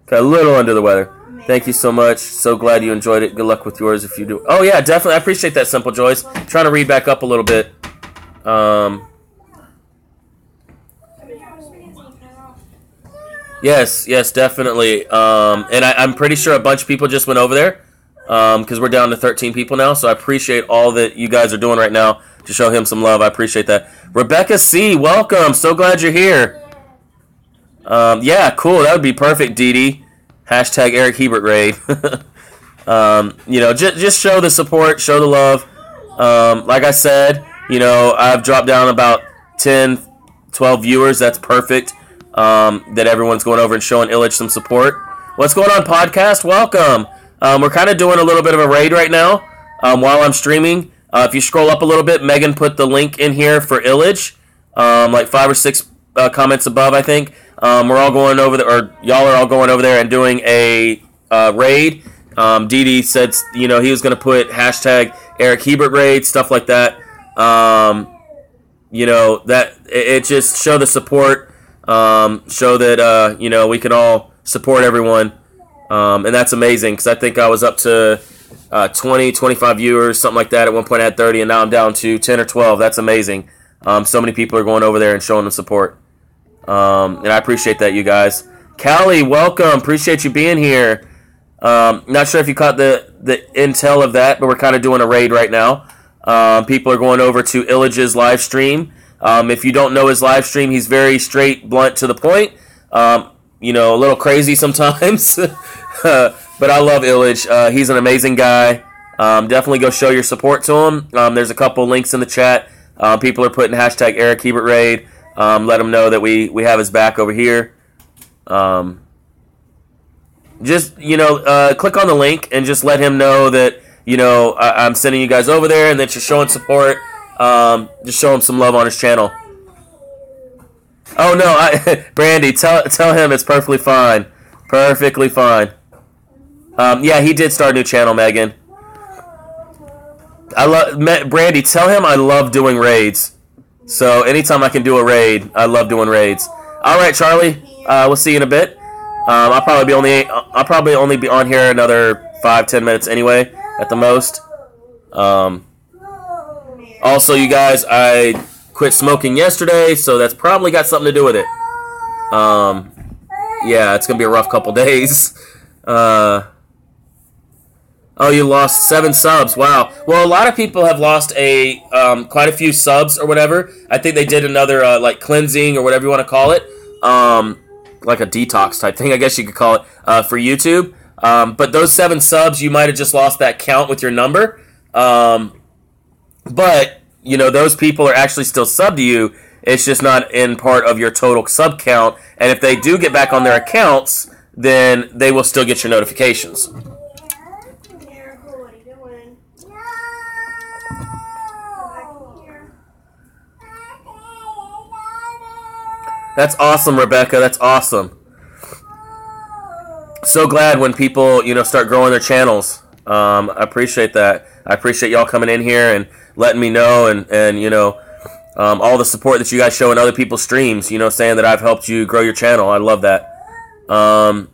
got a little under the weather. Thank you so much. So glad you enjoyed it. Good luck with yours if you do. Oh, yeah, definitely. I appreciate that, Simple Joyce. Trying to read back up a little bit. Yes, definitely. And I'm pretty sure a bunch of people just went over there. Because we're down to 13 people now, so I appreciate all that you guys are doing right now to show him some love. I appreciate that. Rebecca C., welcome. So glad you're here. Yeah, cool. That would be perfect, Dee Dee. Hashtag Eric Hebert raid. Just show the support, show the love. Like I said, I've dropped down about 10, 12 viewers. That's perfect. That everyone's going over and showing Illich some support. What's going on, podcast? Welcome. We're kind of doing a little bit of a raid right now while I'm streaming. If you scroll up a little bit, Megan put the link in here for Illich, like 5 or 6 comments above, I think. We're all going over there, or y'all are all going over there and doing a raid. Dee Dee said, he was going to put hashtag Eric Hebert raid, stuff like that. That it just show the support, show that, we can all support everyone. And that's amazing, because I think I was up to 20, 25 viewers, something like that. At one point I had 30, and now I'm down to 10 or 12. That's amazing. So many people are going over there and showing the support. And I appreciate that, you guys. Callie, welcome. Appreciate you being here. Not sure if you caught the intel of that, but we're kind of doing a raid right now. People are going over to Illich's live stream. If you don't know his live stream, he's very straight, blunt, to the point. A little crazy sometimes. But I love Illich. He's an amazing guy. Definitely go show your support to him. There's a couple links in the chat. People are putting hashtag Eric Hebert raid. Let him know that we have his back over here. Just click on the link and just let him know that I'm sending you guys over there and that you're showing support. Just show him some love on his channel. Oh no, Brandy, tell him it's perfectly fine. Perfectly fine. Yeah, he did start a new channel, Megan. Brandy, tell him I love doing raids. So anytime I can do a raid, I love doing raids. All right, Charlie. We'll see you in a bit. I'll probably only be on here another 5-10 minutes anyway, at the most. Also, you guys, I quit smoking yesterday, so that's probably got something to do with it. Yeah, it's gonna be a rough couple days. Oh, you lost 7 subs. Wow. Well, a lot of people have lost quite a few subs or whatever. I think they did another like cleansing or whatever you want to call it, like a detox type thing, I guess you could call it, for YouTube. But those 7 subs, you might have just lost that count with your number. But those people are actually still subbed to you. It's just not in part of your total sub count. And if they do get back on their accounts, then they will still get your notifications. That's awesome, Rebecca. That's awesome. So glad when people, start growing their channels. I appreciate that. I appreciate y'all coming in here and letting me know and all the support that you guys show in other people's streams, saying that I've helped you grow your channel. I love that. Glad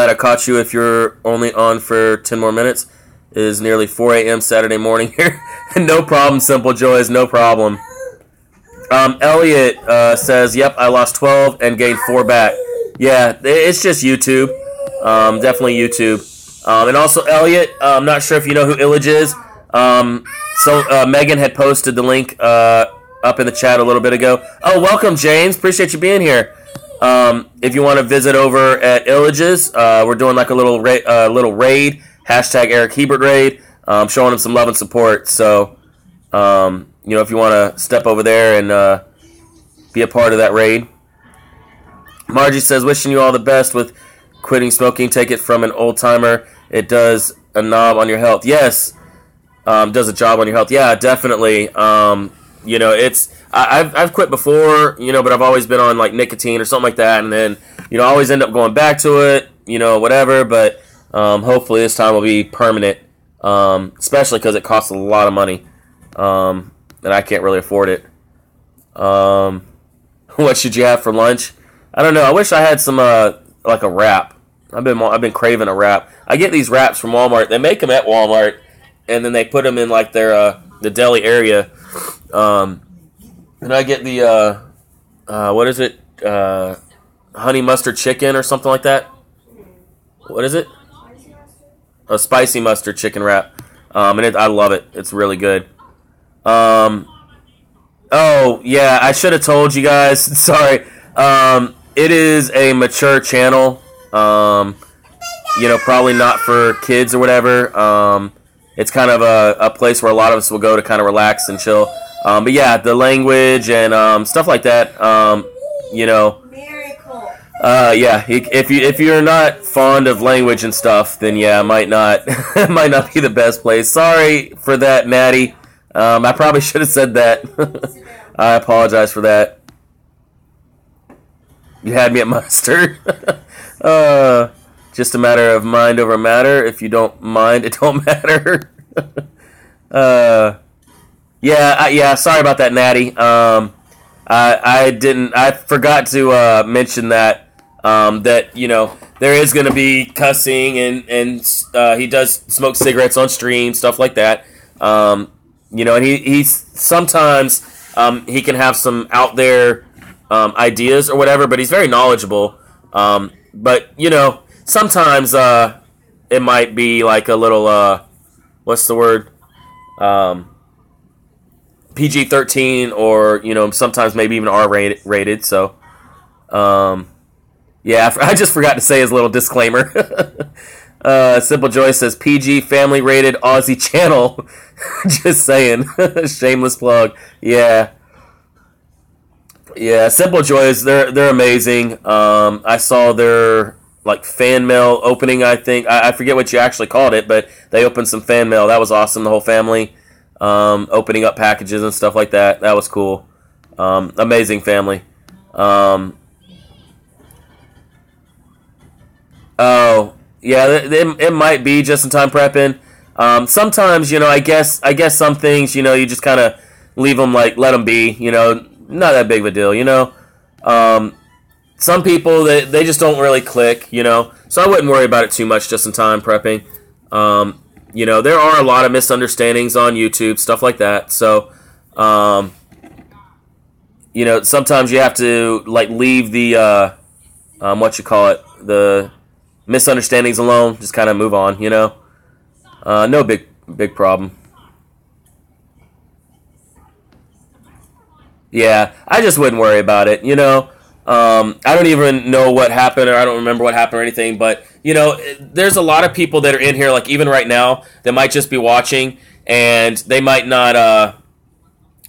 I caught you. If you're only on for 10 more minutes, it is nearly 4 a.m. Saturday morning here. No problem, Simple Joys. No problem. Elliot says, yep, I lost 12 and gained 4 back. Yeah, it's just YouTube. Definitely YouTube. And also, Elliot, I'm not sure if you know who Illich is. So Megan had posted the link up in the chat a little bit ago. Oh, welcome, James. Appreciate you being here. If you want to visit over at Illich's, we're doing like a little raid. Hashtag Eric Hebert raid. Showing him some love and support. So, if you want to step over there and be a part of that raid. Margie says, wishing you all the best with quitting smoking. Take it from an old timer. It does a knob on your health. Yes, does a job on your health. Yeah, definitely. I've quit before, but I've always been on like nicotine or something like that, and then I always end up going back to it, whatever. But hopefully this time will be permanent, especially because it costs a lot of money, and I can't really afford it. What should you have for lunch? I don't know. I wish I had some like a wrap. I've been craving a wrap. I get these wraps from Walmart. They make them at Walmart, and then they put them in like their the deli area. And I get the what is it? Honey mustard chicken or something like that. What is it? A spicy mustard chicken wrap. And I love it. It's really good. Oh yeah, I should have told you guys. Sorry. it is a mature channel. Probably not for kids or whatever. It's kind of a place where a lot of us will go to kind of relax and chill. But yeah, the language and stuff like that. Miracle. If you're not fond of language and stuff, then yeah, it might not be the best place. Sorry for that, Natty. I probably should have said that. I apologize for that. You had me at mustard. Just a matter of mind over matter. If you don't mind, it don't matter. Sorry about that, Natty. I forgot to mention that there is going to be cussing and he does smoke cigarettes on stream, stuff like that. And he's sometimes he can have some out there ideas or whatever, but he's very knowledgeable. But sometimes it might be like a little what's the word? PG-13 or sometimes maybe even R-rated. So I just forgot to say his little disclaimer. Simple Joy says PG family rated Aussie channel. Just saying. Shameless plug. Yeah, Simple Joys, they're amazing. I saw their like fan mail opening, I think. I forget what you actually called it, but they opened some fan mail. That was awesome, the whole family. Opening up packages and stuff like that. That was cool. Amazing family. It might be just in time prepping. Sometimes, I guess some things, you just kind of leave them, like, let them be, not that big of a deal, some people, they just don't really click, so I wouldn't worry about it too much just in time prepping. There are a lot of misunderstandings on YouTube, stuff like that, so, sometimes you have to, like, leave the, the misunderstandings alone, just kind of move on, no big problem. Yeah, I just wouldn't worry about it, I don't even know what happened, or I don't remember what happened or anything, but, there's a lot of people that are in here, like, even right now, that might just be watching, and they might not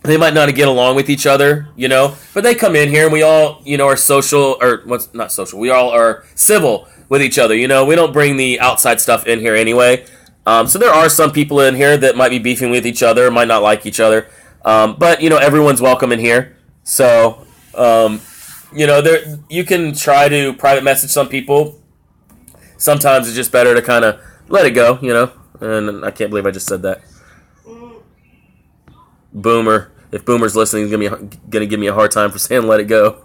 get along with each other, but they come in here, and we all, are social, or, what's not social, we all are civil with each other, we don't bring the outside stuff in here anyway, so there are some people in here that might be beefing with each other, might not like each other, but, everyone's welcome in here, so, you can try to private message some people. Sometimes it's just better to kind of let it go, and I can't believe I just said that. Boomer. If Boomer's listening, he's going to give me a hard time for saying let it go.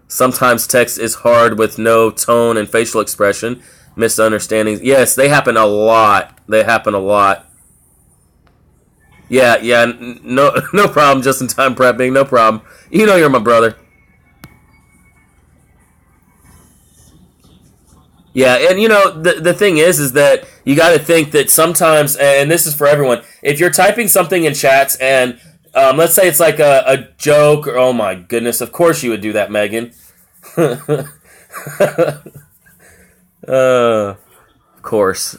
Sometimes text is hard with no tone and facial expression. Misunderstandings. Yes, they happen a lot. Yeah, no problem, just in time prepping, no problem. You're my brother. Yeah, and the thing is that you got to think that sometimes, and this is for everyone, if you're typing something in chats and let's say it's like a joke, or, oh my goodness, of course you would do that, Megan. Of course.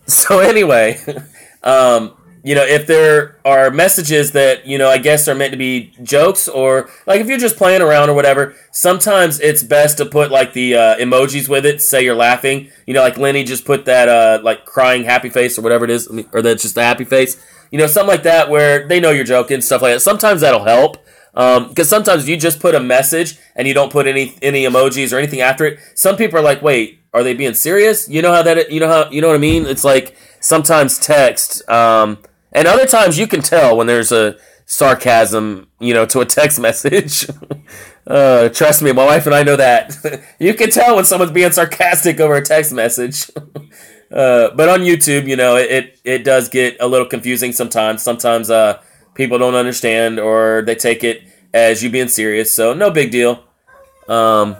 So anyway, if there are messages that, I guess are meant to be jokes, or, like, if you're just playing around or whatever, sometimes it's best to put, like, the emojis with it, say you're laughing. Like Lenny just put that, like, crying happy face or whatever it is, or that's just a happy face. Something like that where they know you're joking, stuff like that. Sometimes that'll help, because sometimes you just put a message and you don't put any emojis or anything after it. Some people are like, wait, are they being serious? You know what I mean? It's like, sometimes text, and other times you can tell when there's a sarcasm, to a text message. Trust me, my wife and I know that. You can tell when someone's being sarcastic over a text message. But on YouTube, it does get a little confusing sometimes. Sometimes people don't understand, or they take it as you being serious, so no big deal. Oh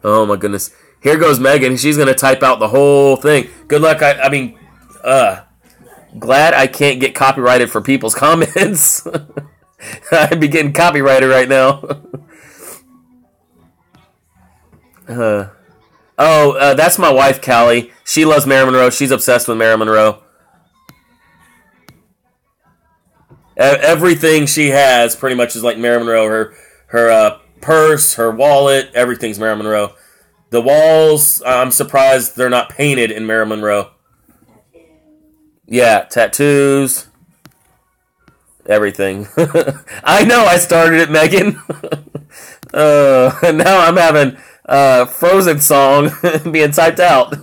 my goodness. Here goes Megan. She's going to type out the whole thing. Good luck. Glad I can't get copyrighted for people's comments. I'd be getting copyrighted right now. That's my wife, Callie. She loves Marilyn Monroe. She's obsessed with Marilyn Monroe. Everything she has pretty much is like Marilyn Monroe. Her purse, her wallet, everything's Marilyn Monroe. The walls, I'm surprised they're not painted in Marilyn Monroe. Yeah, tattoos. Everything. I know I started it, Megan. Now I'm having Frozen song being typed out.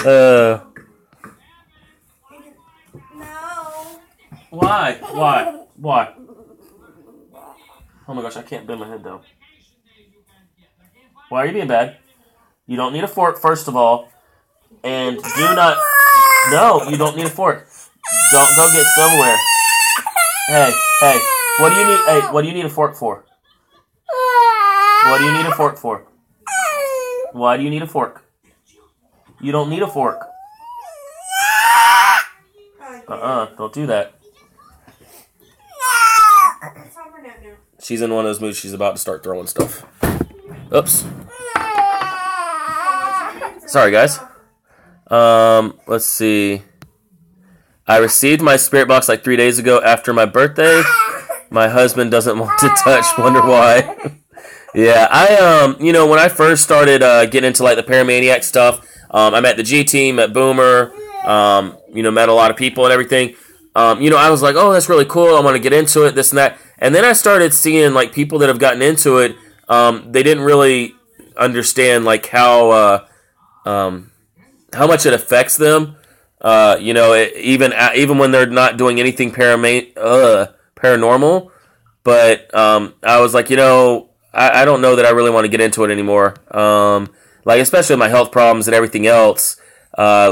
No. Why? Oh my gosh, I can't bend my head though. Why are you being bad? You don't need a fork, first of all. And do not... No, you don't need a fork. Don't go get silverware. Hey, what do you need? Hey, what do you need a fork for? What do you need a fork for? Why do you need a fork? You don't need a fork. Don't do that. She's in one of those moods. She's about to start throwing stuff. Oops. Sorry, guys. Let's see. I received my spirit box like 3 days ago after my birthday. My husband doesn't want to touch. Wonder why. Yeah, when I first started getting into like the Paramaniac stuff, I met the G Team, met Boomer, met a lot of people and everything. I was like, oh, that's really cool. I want to get into it, this and that. And then I started seeing like people that have gotten into it. They didn't really understand like how much it affects them. Even when they're not doing anything paranormal. But I was like, I don't know that I really want to get into it anymore. Especially with my health problems and everything else. I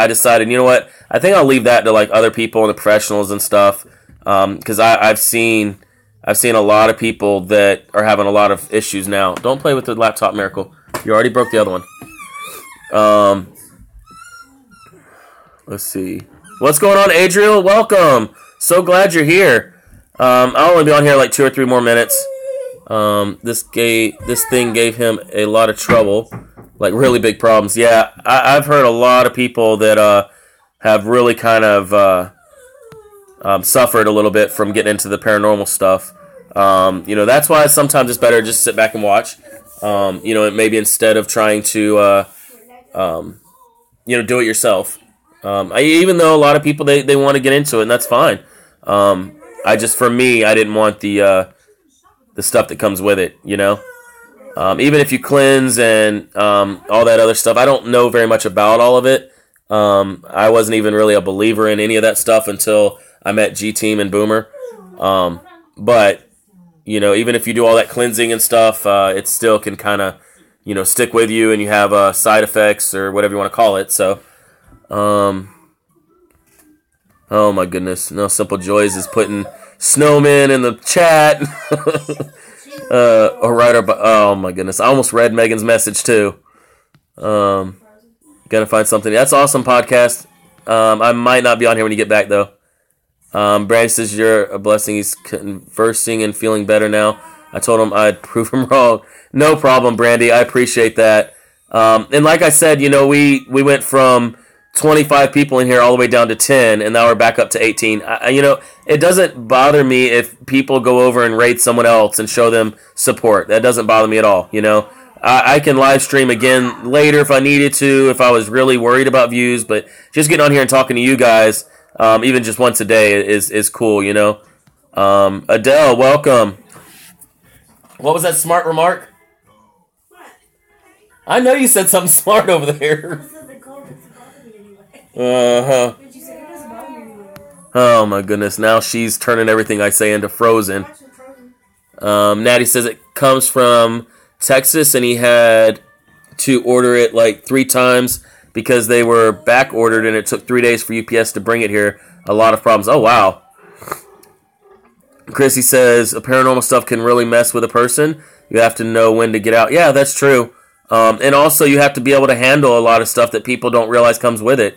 decided, you know what? I think I'll leave that to like other people and the professionals and stuff. Because I've seen a lot of people that are having a lot of issues now. Don't play with the laptop, Miracle. You already broke the other one. Let's see. What's going on, Adriel? Welcome. So glad you're here. I'll only be on here like 2 or 3 more minutes. This thing gave him a lot of trouble, like really big problems. Yeah, I've heard a lot of people that have really kind of suffered a little bit from getting into the paranormal stuff. That's why sometimes it's better to just sit back and watch. Maybe instead of trying to do it yourself. Even though a lot of people they want to get into it, and that's fine. For me, I didn't want the stuff that comes with it. Even if you cleanse and all that other stuff, I don't know very much about all of it. I wasn't even really a believer in any of that stuff until I met G Team and Boomer. But even if you do all that cleansing and stuff, it still can kind of stick with you, and you have side effects or whatever you want to call it. So. Oh my goodness. No, Simple Joys is putting snowmen in the chat. Oh my goodness. I almost read Megan's message too. Gonna find something. That's awesome podcast. I might not be on here when you get back though. Brand says you're a blessing. He's conversing and feeling better now. I told him I'd prove him wrong. No problem, Brandy. I appreciate that. And like I said, we went from 25 people in here all the way down to 10, and now we're back up to 18. It doesn't bother me if people go over and rate someone else and show them support. That doesn't bother me at all. I can live stream again later if I needed to, if I was really worried about views, but just getting on here and talking to you guys, even just once a day is cool, Adele, welcome. What was that smart remark? I know you said something smart over there. Uh-huh. Oh my goodness, now she's turning everything I say into Frozen. Natty says it comes from Texas, and he had to order it like 3 times because they were back ordered, and it took 3 days for UPS to bring it here. A lot of problems. Oh wow. Chrissy says paranormal stuff can really mess with a person. You have to know when to get out. Yeah, that's true. And also you have to be able to handle a lot of stuff that people don't realize comes with it,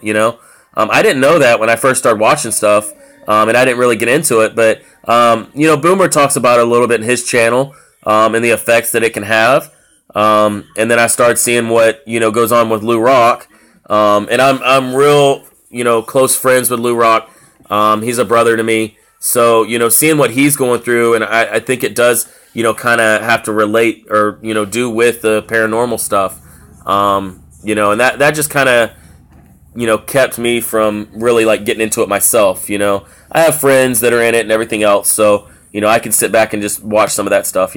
I didn't know that when I first started watching stuff. and I didn't really get into it. But Boomer talks about it a little bit in his channel, and the effects that it can have. And then I started seeing what goes on with Lou Rock, and I'm real close friends with Lou Rock. He's a brother to me, so seeing what he's going through, and I think it does kind of have to relate or do with the paranormal stuff. And that just kind of kept me from really like getting into it myself. I have friends that are in it and everything else, so I can sit back and just watch some of that stuff.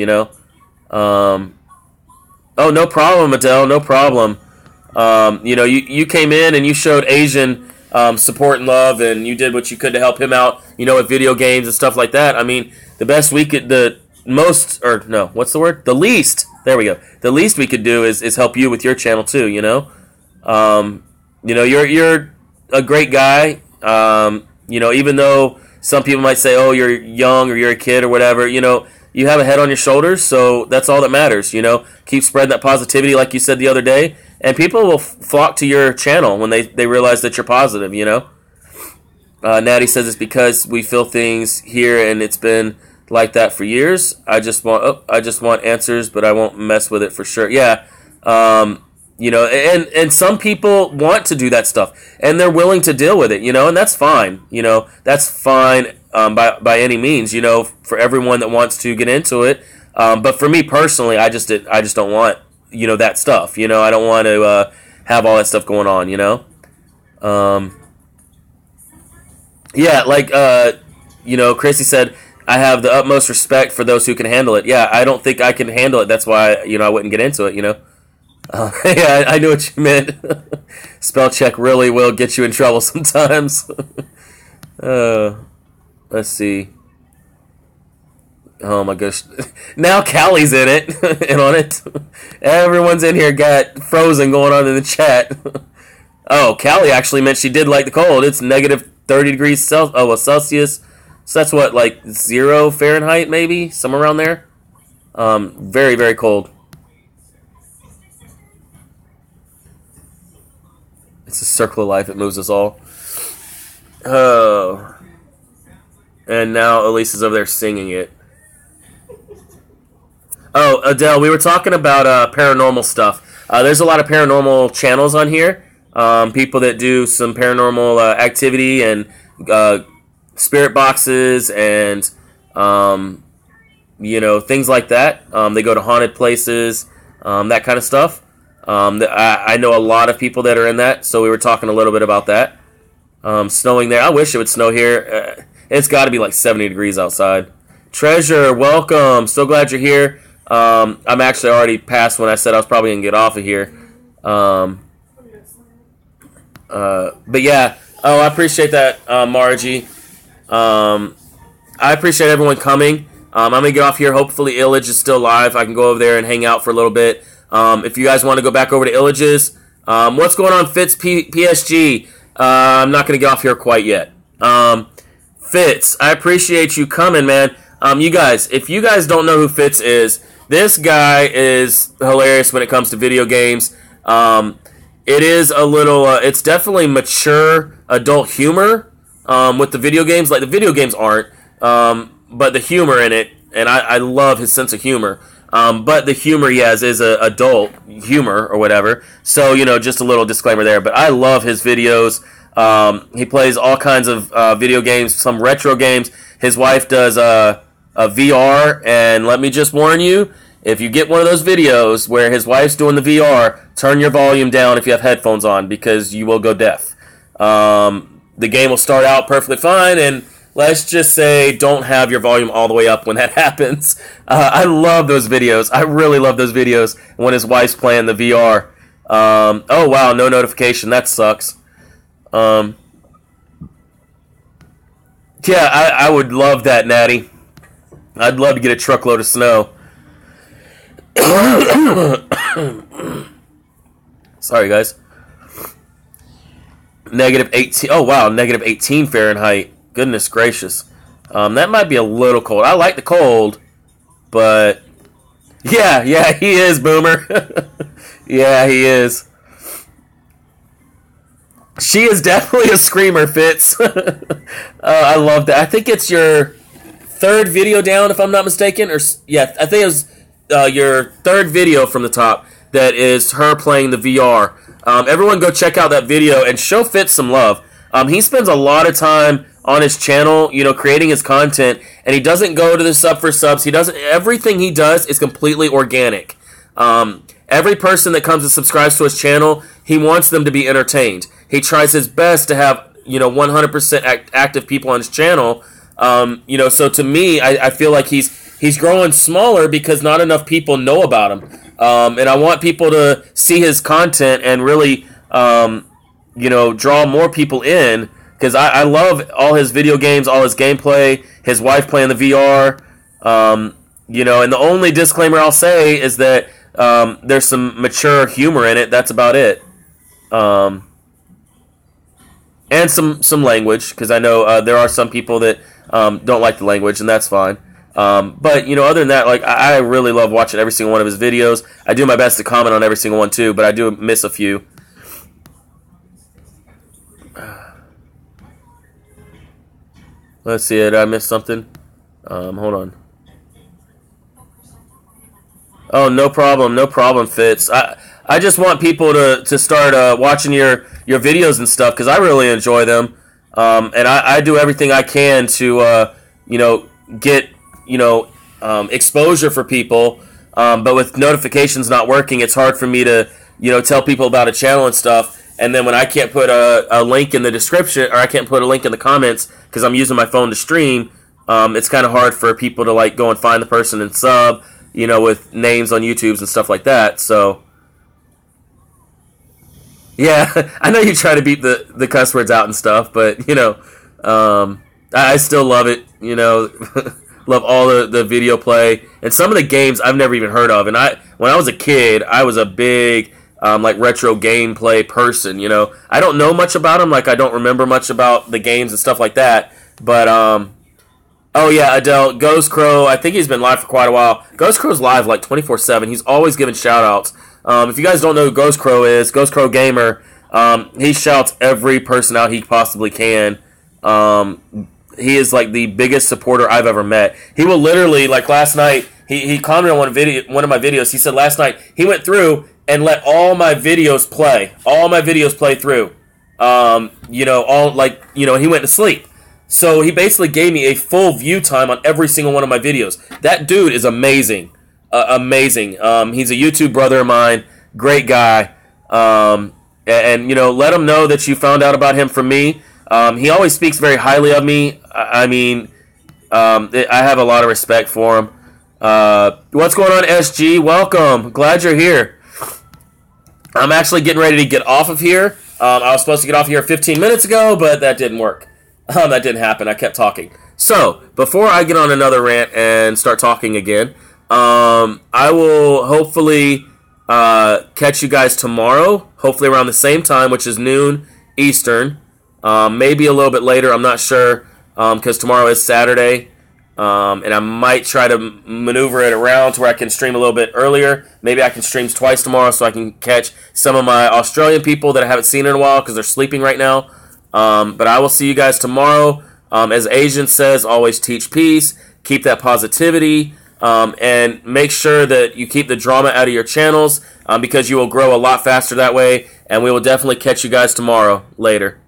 Oh, no problem, Adele. No problem. You came in and you showed Asian support and love, and you did what you could to help him out, with video games and stuff like that. I mean, the best we could, the least. There we go. The least we could do is help you with your channel too. You're a great guy. Even though some people might say, "Oh, you're young" or "You're a kid" or whatever. You have a head on your shoulders, so that's all that matters. Keep spreading that positivity, like you said the other day, and people will flock to your channel when they realize that you're positive. Natty says it's because we feel things here, and it's been like that for years. I just want answers, but I won't mess with it for sure. Yeah, and some people want to do that stuff, and they're willing to deal with it. And that's fine. That's fine. By any means, for everyone that wants to get into it. But for me personally, I just don't want, that stuff. I don't want to have all that stuff going on. Yeah, like Chrissy said, I have the utmost respect for those who can handle it. Yeah, I don't think I can handle it. That's why I wouldn't get into it. Yeah, I knew what you meant. Spell check really will get you in trouble sometimes. Let's see. Oh my gosh. Now Callie's in it and on it. Everyone's in here got frozen going on in the chat. Oh, Callie actually meant she did like the cold. It's negative 30 degrees Celsius. So that's what, like 0 Fahrenheit maybe? Somewhere around there. Very, very cold. It's a circle of life. It moves us all. Oh. And now Elise is over there singing it. Oh, Adele, we were talking about paranormal stuff. There's a lot of paranormal channels on here. People that do some paranormal activity and spirit boxes and, things like that. They go to haunted places, that kind of stuff. I know a lot of people that are in that, so we were talking a little bit about that. Snowing there. I wish it would snow here. It's got to be like 70 degrees outside. Treasure, welcome. So glad you're here. I'm actually already past when I said I was probably going to get off of here. But yeah. Oh, I appreciate that, Margie. I appreciate everyone coming. I'm going to get off here. Hopefully Illage is still live. I can go over there and hang out for a little bit. If you guys want to go back over to Illage's, what's going on, Fitz PSG? I'm not going to get off here quite yet. Fitz, I appreciate you coming, man. You guys, if you guys don't know who Fitz is, this guy is hilarious when it comes to video games. It is a little, it's definitely mature adult humor with the video games. Like, the video games aren't, but the humor in it, and I love his sense of humor. But the humor he has is adult humor or whatever. So, just a little disclaimer there. But I love his videos. He plays all kinds of video games, some retro games. His wife does a VR, and let me just warn you, if you get one of those videos where his wife's doing the VR, turn your volume down if you have headphones on, because you will go deaf. The game will start out perfectly fine, and let's just say don't have your volume all the way up when that happens. I love those videos. I really love those videos when his wife's playing the VR. Oh, wow, no notification. That sucks. Yeah, I would love that, Natty. I'd love to get a truckload of snow. Sorry, guys. Negative 18. Oh, wow, negative 18 Fahrenheit. Goodness gracious. That might be a little cold. I like the cold, but yeah, he is, Boomer. Yeah, he is. She is definitely a screamer, Fitz. I love that. I think it's your third video down, if I'm not mistaken. Or yeah, I think it was your third video from the top that is her playing the VR. Everyone go check out that video and show Fitz some love. He spends a lot of time on his channel, creating his content, and he doesn't go to the sub for subs. He doesn't. Everything he does is completely organic. Every person that comes and subscribes to his channel, he wants them to be entertained. He tries his best to have 100% active people on his channel. So to me, I feel like he's growing smaller because not enough people know about him. And I want people to see his content and really, draw more people in, because I love all his video games, all his gameplay, his wife playing the VR. And the only disclaimer I'll say is that there's some mature humor in it. That's about it. And some language, because I know there are some people that don't like the language, and that's fine. But other than that, like, I really love watching every single one of his videos. I do my best to comment on every single one too, but I do miss a few. Let's see, did I miss something? Hold on. Oh, no problem, Fitz. I just want people to start watching your videos and stuff, because I really enjoy them. And I do everything I can to get exposure for people. But with notifications not working, it's hard for me to tell people about a channel and stuff. And then when I can't put a link in the description, or I can't put a link in the comments because I'm using my phone to stream, it's kind of hard for people to like go and find the person and sub, with names on YouTube's and stuff like that. So yeah, I know you try to beat the cuss words out and stuff, but I still love it. Love all the video play and some of the games I've never even heard of. And when I was a kid, I was a big retro gameplay person. I don't know much about them. Like, I don't remember much about the games and stuff like that. But oh yeah, Adele, Ghost Crow. I think he's been live for quite a while. Ghost Crow's live like 24/7. He's always giving shout outs. If you guys don't know who Ghost Crow is, Ghost Crow Gamer, he shouts every person out he possibly can. He is like the biggest supporter I've ever met. He will literally, like last night, he commented on one of my videos. He said last night he went through and let all my videos play. All my videos play through. He went to sleep. So he basically gave me a full view time on every single one of my videos. That dude is amazing. Amazing. He's a YouTube brother of mine. Great guy. And let him know that you found out about him from me. He always speaks very highly of me. I have a lot of respect for him. What's going on, SG? Welcome. Glad you're here. I'm actually getting ready to get off of here. I was supposed to get off here 15 minutes ago, but that didn't work. That didn't happen. I kept talking. So, before I get on another rant and start talking again, I will hopefully catch you guys tomorrow, hopefully around the same time, which is noon Eastern. Maybe a little bit later, I'm not sure, because tomorrow is Saturday, and I might try to maneuver it around to where I can stream a little bit earlier. Maybe I can stream twice tomorrow so I can catch some of my Australian people that I haven't seen in a while because they're sleeping right now. But I will see you guys tomorrow. As Asian says, always teach peace, keep that positivity, and make sure that you keep the drama out of your channels, because you will grow a lot faster that way, and we will definitely catch you guys tomorrow. Later.